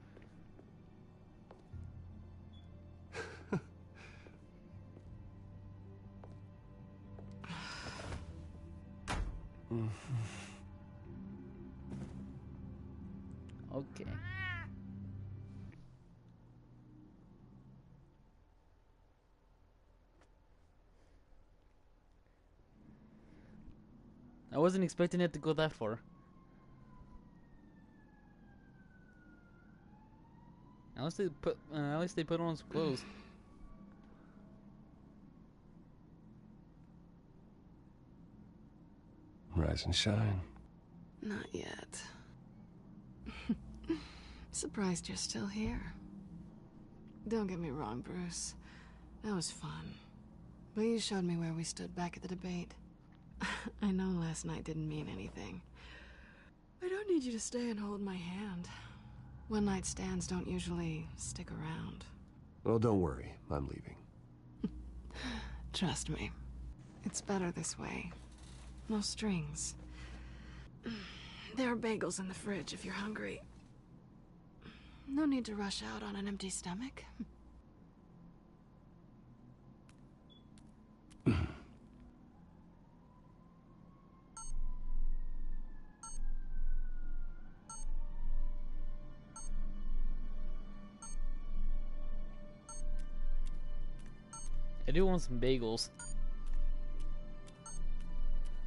Okay. I wasn't expecting it to go that far. At least they put on some clothes. Rise and shine. Not yet. Surprised you're still here. Don't get me wrong, Bruce. That was fun. But you showed me where we stood back at the debate. I know last night didn't mean anything. I don't need you to stay and hold my hand. One-night stands don't usually stick around. Well, don't worry. I'm leaving. Trust me. It's better this way. No strings. There are bagels in the fridge if you're hungry. No need to rush out on an empty stomach. I do want some bagels.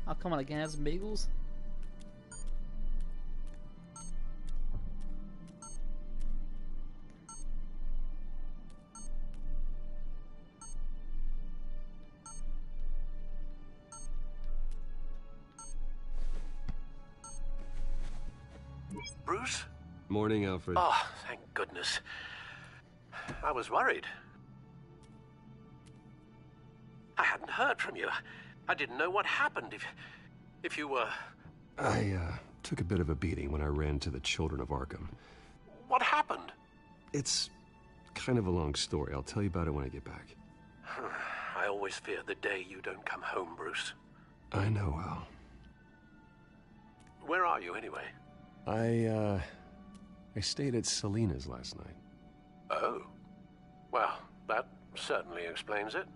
Oh, come on, I can have some bagels? Bruce? Morning, Alfred. Oh, thank goodness. I was worried. I hadn't heard from you. I didn't know what happened if you were... I took a bit of a beating when I ran to the Children of Arkham. What happened? It's kind of a long story. I'll tell you about it when I get back. I always fear the day you don't come home, Bruce. I know, Al. Where are you, anyway? I stayed at Selena's last night. Oh. Well, that certainly explains it.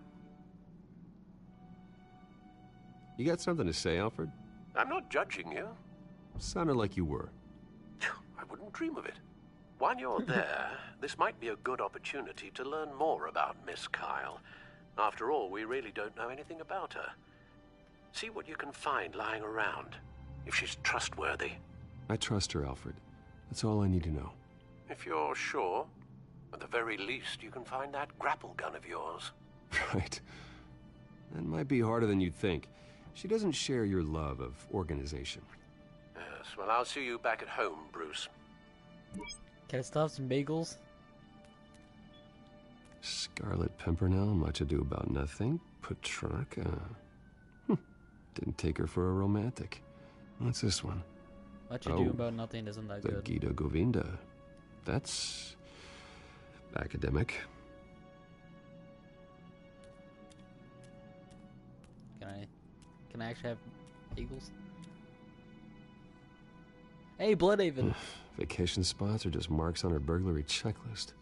You got something to say, Alfred? I'm not judging you. Sounded like you were. I wouldn't dream of it. While you're there, this might be a good opportunity to learn more about Miss Kyle. After all, we really don't know anything about her. See what you can find lying around, if she's trustworthy. I trust her, Alfred. That's all I need to know. If you're sure, at the very least, you can find that grapple gun of yours. Right. That might be harder than you'd think. She doesn't share your love of organization. Yes, well, I'll see you back at home, Bruce. Can I still have some bagels? Scarlet Pimpernel, Much Ado About Nothing, Petrarca. Didn't take her for a romantic. What's this one? Much Ado About Nothing isn't that the good. Gita Govinda. That's academic. Can I actually have bagels? Hey, Bloodhaven! Vacation spots are just marks on her burglary checklist.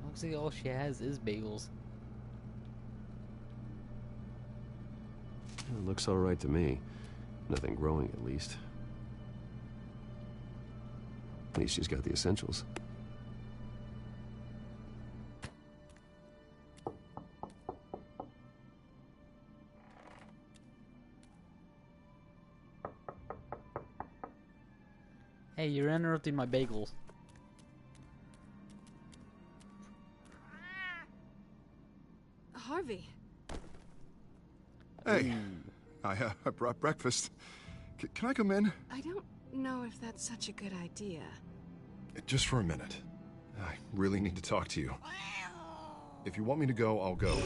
Looks like all she has is bagels. It looks alright to me. Nothing growing, at least. At least she's got the essentials. Hey, you're interrupting my bagels. Harvey. Hey, I brought breakfast. Can I come in? I don't know if that's such a good idea. Just for a minute. I really need to talk to you. If you want me to go, I'll go.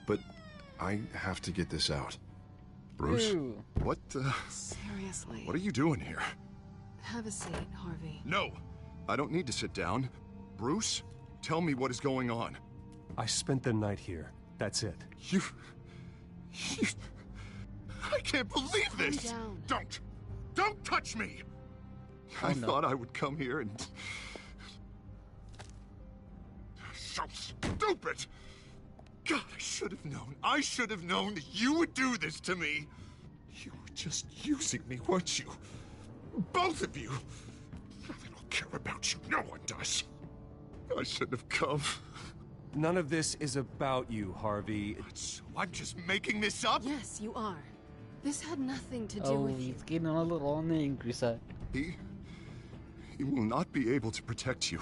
But I have to get this out. Bruce? Ew. What, Seriously. What are you doing here? Have a seat, Harvey. No! I don't need to sit down. Bruce, tell me what is going on. I spent the night here. That's it. You... I can't believe this! Calm down. Don't touch me! Oh, I no. thought I would come here and... So stupid! God, I should have known. I should have known that you would do this to me. You were just using me, weren't you? Both of you. I don't care about you. No one does. I shouldn't have come. None of this is about you, Harvey. So I'm just making this up? Yes, you are. This had nothing to do Oh, with you. he's getting a little on the angry side. He will not be able to protect you.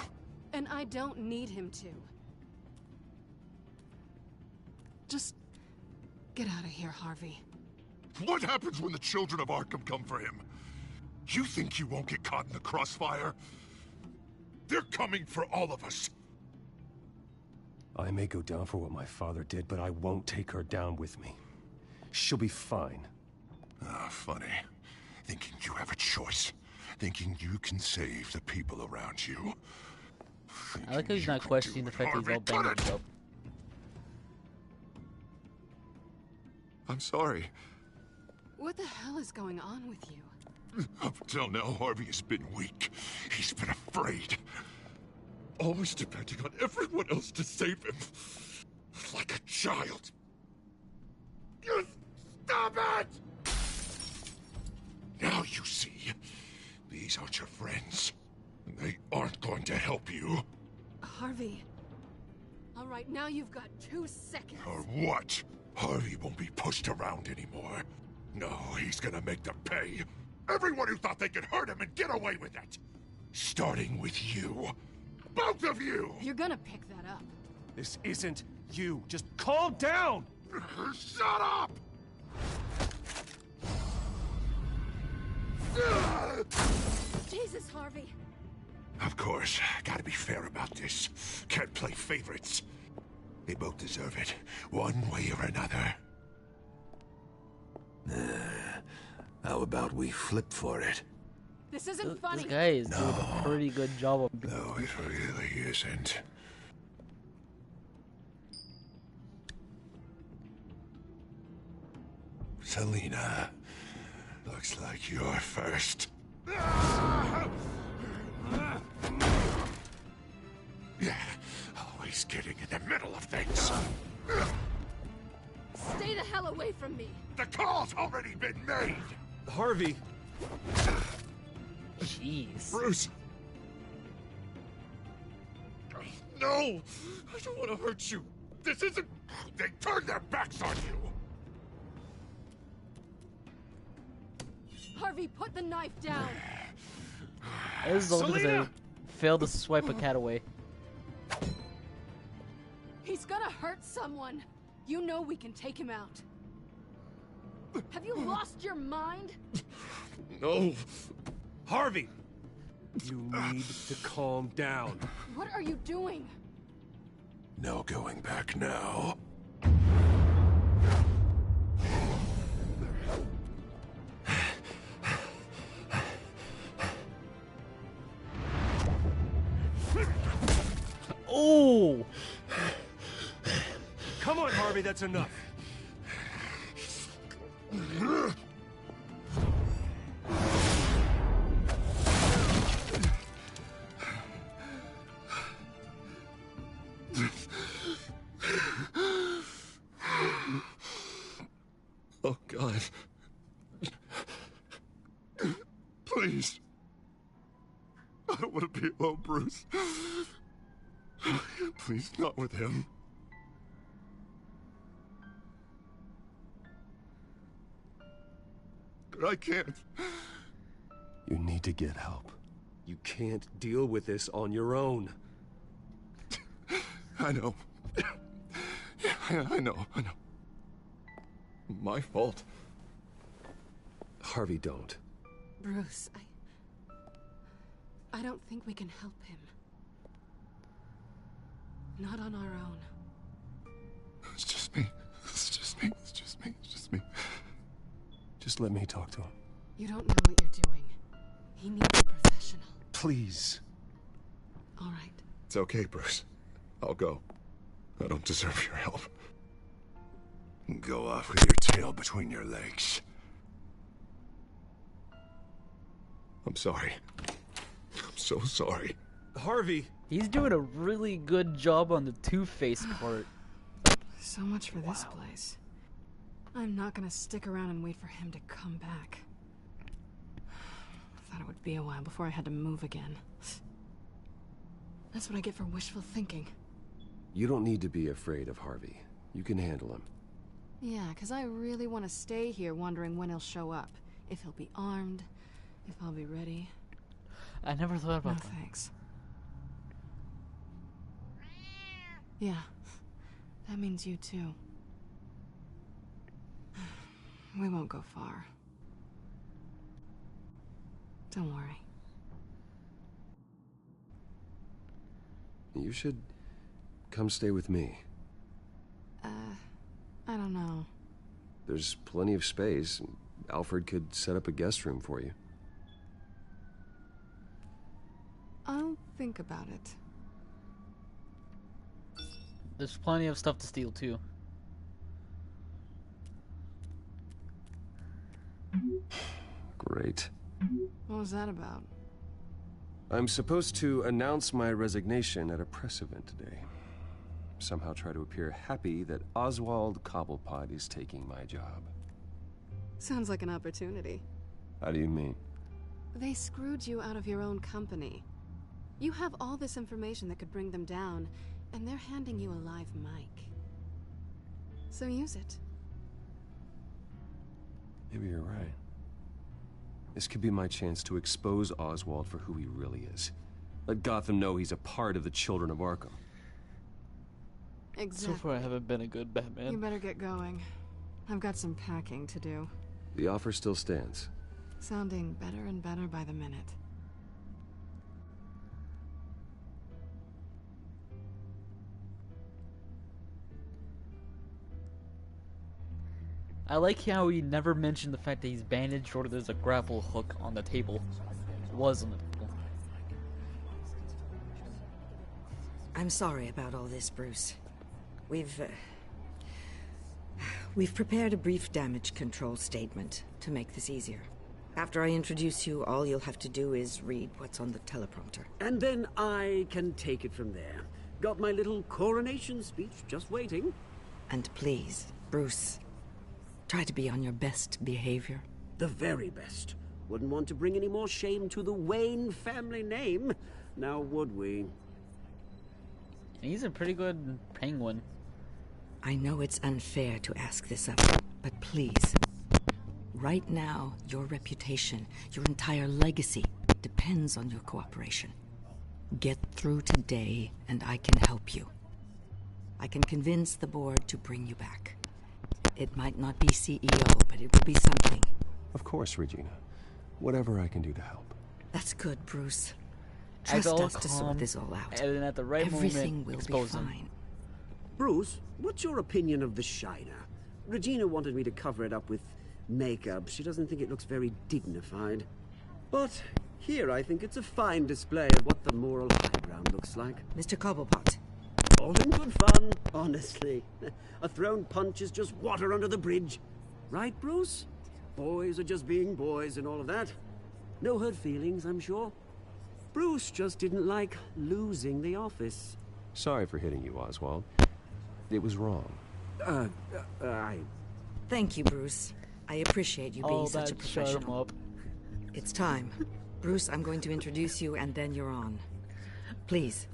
And I don't need him to. Just get out of here, Harvey. What happens when the children of Arkham come for him? You think you won't get caught in the crossfire? They're coming for all of us. I may go down for what my father did, but I won't take her down with me. She'll be fine. Ah, funny. Thinking you have a choice. Thinking you can save the people around you. I like how he's not questioning the fact that he's all banged up. I'm sorry. What the hell is going on with you? Up until now, Harvey has been weak. He's been afraid. Always depending on everyone else to save him. Like a child. You stop it! Now you see. These aren't your friends. And they aren't going to help you. Harvey. All right, now you've got 2 seconds. Or what? Harvey won't be pushed around anymore. No, he's gonna make them pay. Everyone who thought they could hurt him and get away with it. Starting with you. Both of you! You're gonna pick that up. This isn't you. Just calm down! Shut up! Jesus, Harvey. Of course, gotta be fair about this. Can't play favorites. They both deserve it, one way or another. How about we flip for it? This isn't funny. This guy is doing a pretty good job of... No, it really isn't. Selina, looks like you're first. Yeah, always getting in the middle of things. Stay the hell away from me. The call's already been made. Harvey. Jeez. Bruce. No, I don't want to hurt you. This isn't... They turned their backs on you. Harvey, put the knife down. This is only because I failed to swipe a cat away. He's gonna hurt someone. You know we can take him out. Have you lost your mind? No. Harvey! You need to calm down. What are you doing? No going back now. Oh! Come on, Harvey, that's enough. Oh, God. Please. I don't want to be alone, Bruce. Please, not with him. But I can't. You need to get help. You can't deal with this on your own. I know. Yeah, I know. My fault. Harvey, don't. Bruce, I don't think we can help him. Not on our own. It's just me. Just let me talk to him. You don't know what you're doing. He needs a professional. Please. All right. It's okay, Bruce. I'll go. I don't deserve your help. Go off with your tail between your legs. I'm sorry. I'm so sorry. Harvey! He's doing a really good job on the Two-Face part. So much for this place. I'm not gonna stick around and wait for him to come back. I thought it would be a while before I had to move again. That's what I get for wishful thinking. You don't need to be afraid of Harvey. You can handle him. Yeah, because I really want to stay here wondering when he'll show up. If he'll be armed, if I'll be ready. I never thought about that. No thanks. Yeah, that means you too. We won't go far. Don't worry. You should come stay with me. I don't know. There's plenty of space. Alfred could set up a guest room for you. I'll think about it. There's plenty of stuff to steal, too. Great. What was that about? I'm supposed to announce my resignation at a press event today. Somehow try to appear happy that Oswald Cobblepot is taking my job. Sounds like an opportunity. How do you mean? They screwed you out of your own company. You have all this information that could bring them down, and they're handing you a live mic. So use it. Maybe you're right. This could be my chance to expose Oswald for who he really is. Let Gotham know he's a part of the Children of Arkham. Exactly. So far, I haven't been a good Batman. You better get going. I've got some packing to do. The offer still stands. Sounding better and better by the minute. I like how he never mentioned the fact that he's bandaged or there's a grapple hook on the table. It was on the table. I'm sorry about all this, Bruce. We've prepared a brief damage control statement to make this easier. After I introduce you, all you'll have to do is read what's on the teleprompter. And then I can take it from there. Got my little coronation speech just waiting. And please, Bruce, try to be on your best behavior. The very best. Wouldn't want to bring any more shame to the Wayne family name, now would we? He's a pretty good penguin. I know it's unfair to ask this of you, but please. Right now, your reputation, your entire legacy, depends on your cooperation. Get through today, and I can help you. I can convince the board to bring you back. It might not be CEO, but it will be something. Of course, Regina. Whatever I can do to help. That's good, Bruce. Trust us to sort this all out. And then at the right Everything moment, will be expose him. fine. Bruce, what's your opinion of the Shiner? Regina wanted me to cover it up with makeup. She doesn't think it looks very dignified. But here I think it's a fine display of what the moral high ground looks like. Mr. Cobblepot. All in good fun, honestly. A thrown punch is just water under the bridge. Right, Bruce? Boys are just being boys and all of that. No hurt feelings, I'm sure. Bruce just didn't like losing the office. Sorry for hitting you, Oswald. It was wrong. Thank you, Bruce. I appreciate you being such a that shut him professional. up. It's time. Bruce, I'm going to introduce you and then you're on. Please,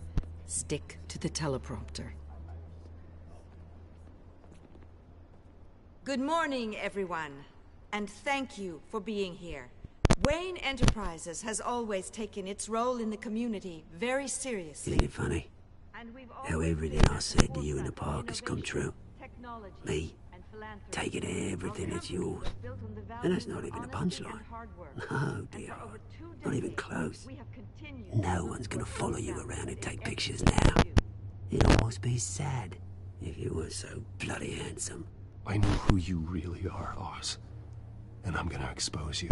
stick to the teleprompter. Good morning, everyone. And thank you for being here. Wayne Enterprises has always taken its role in the community very seriously. Isn't it funny? How everything I said to you in the park has come true. Me, taking everything that's yours. And that's not even a punchline. No, dear. Not even close. No one's gonna follow you around and take pictures now. It'd almost be sad if you were so bloody handsome. I know who you really are, Oz. And I'm gonna expose you.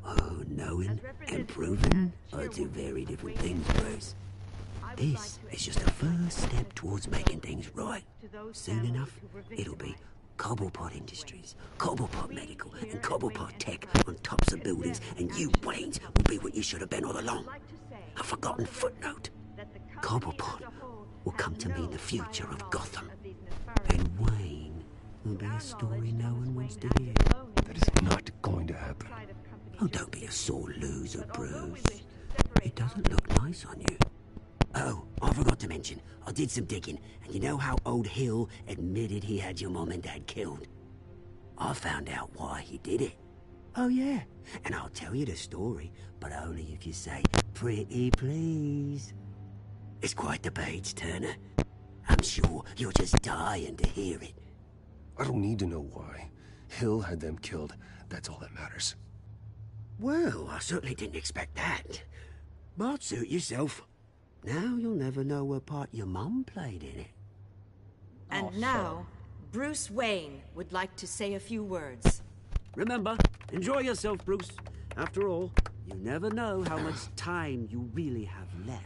Oh, knowing and proving are two very different things, Bruce. This is just a first step towards making things right. Soon enough, it'll be Cobblepot Industries, Cobblepot Medical, and Cobblepot Tech on tops of buildings, and you, Waynes, will be what you should have been all along. A forgotten footnote. Cobblepot will come to mean the future of Gotham. And Wayne will be a story no one wants to hear. That is not going to happen. Oh, don't be a sore loser, Bruce. It doesn't look nice on you. Oh, I forgot to mention, I did some digging, and you know how old Hill admitted he had your mom and dad killed? I found out why he did it. Oh, yeah, and I'll tell you the story, but only if you say, pretty please. It's quite the page, Turner. I'm sure you're just dying to hear it. I don't need to know why. Hill had them killed. That's all that matters. Well, I certainly didn't expect that. But suit yourself. Now you'll never know what part your mum played in it. And now, Bruce Wayne would like to say a few words. Remember, enjoy yourself, Bruce. After all, you never know how much time you really have left.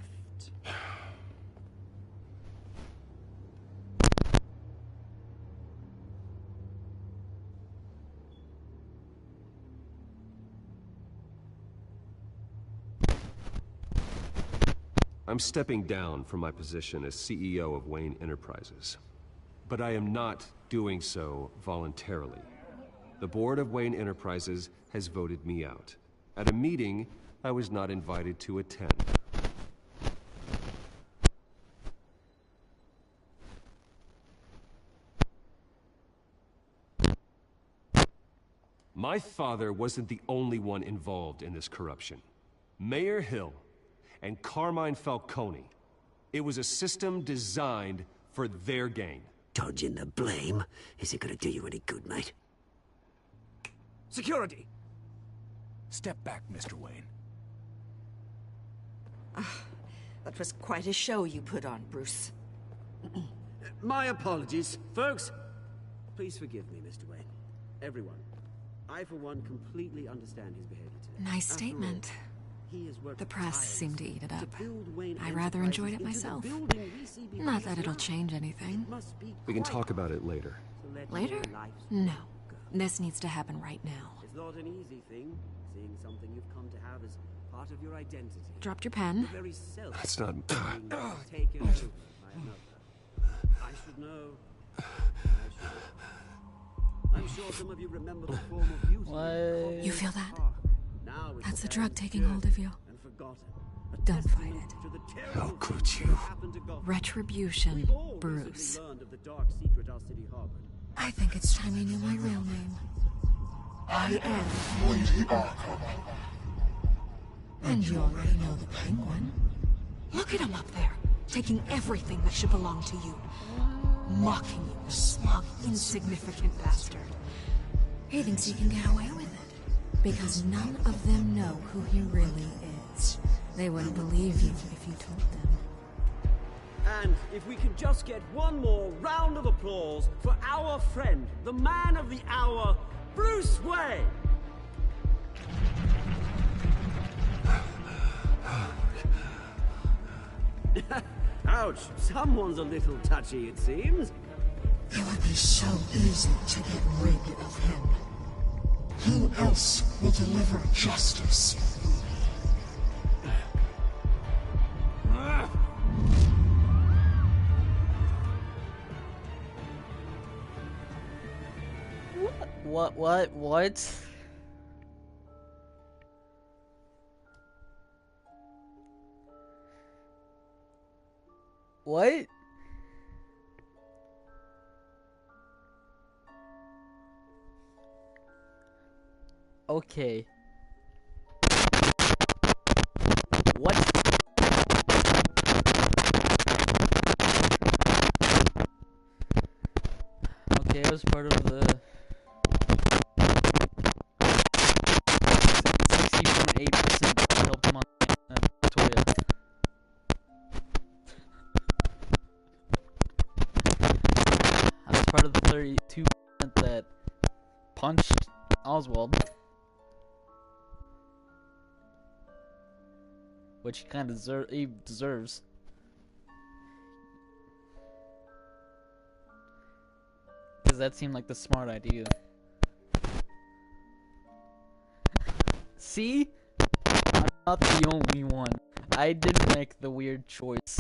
I'm stepping down from my position as CEO of Wayne Enterprises. But I am not doing so voluntarily. The board of Wayne Enterprises has voted me out. At a meeting I was not invited to attend. My father wasn't the only one involved in this corruption. Mayor Hill and Carmine Falcone. It was a system designed for their gain. Dodging the blame isn't gonna do you any good, mate. Security! Step back, Mr. Wayne. That was quite a show you put on, Bruce. My apologies, folks. Please forgive me, Mr. Wayne. Everyone. I, for one, completely understand his behavior today. Nice statement. The press seemed to eat it up. I rather enjoyed it myself. Not that it'll change anything. We can talk about it later. Later? No. This needs to happen right now. It's not an easy thing, seeing something you've come to have as part of your identity. Dropped your pen. That's not... Taken over by another. I should know. I'm sure some of you remember the form of beauty. What? You feel that? That's the drug taking hold of you. Don't fight it. How could you? Retribution, Bruce. I think it's time you knew my real name. I am Lady Arkham. And you already know the Penguin. Look at him up there, taking everything that should belong to you. Mocking you, the smug, insignificant bastard. He thinks he can get away with it, because none of them know who he really is. They wouldn't believe you if you told them. And if we could just get one more round of applause for our friend, the man of the hour, Bruce Wayne! Ouch, someone's a little touchy, it seems. It would be so easy to get rid of him. Who else will deliver justice? What? What? Okay. What? Okay, I was part of the 60.8% helped him on Toya. I was part of the 32% that punched Oswald, which he kind of deserves. Because that seemed like the smart idea. See? I'm not the only one. I didn't make the weird choice.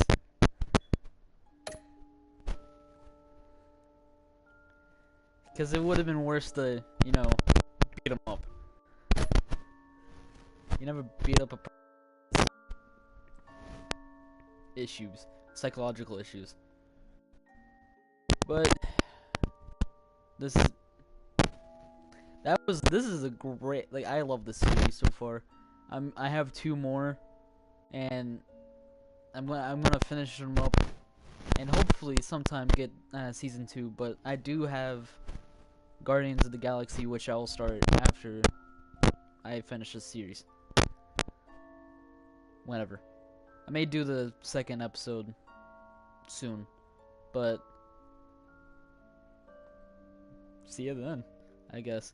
Because it would have been worse to, you know, beat him up. You never beat up a person. Issues. Psychological issues. But this is a great, like, I love this series so far. I have 2 more, and I'm gonna finish them up, and hopefully sometime get season 2. But I do have Guardians of the Galaxy, which I will start after I finish this series. Whenever. I may do the 2nd episode soon, but see you then, I guess.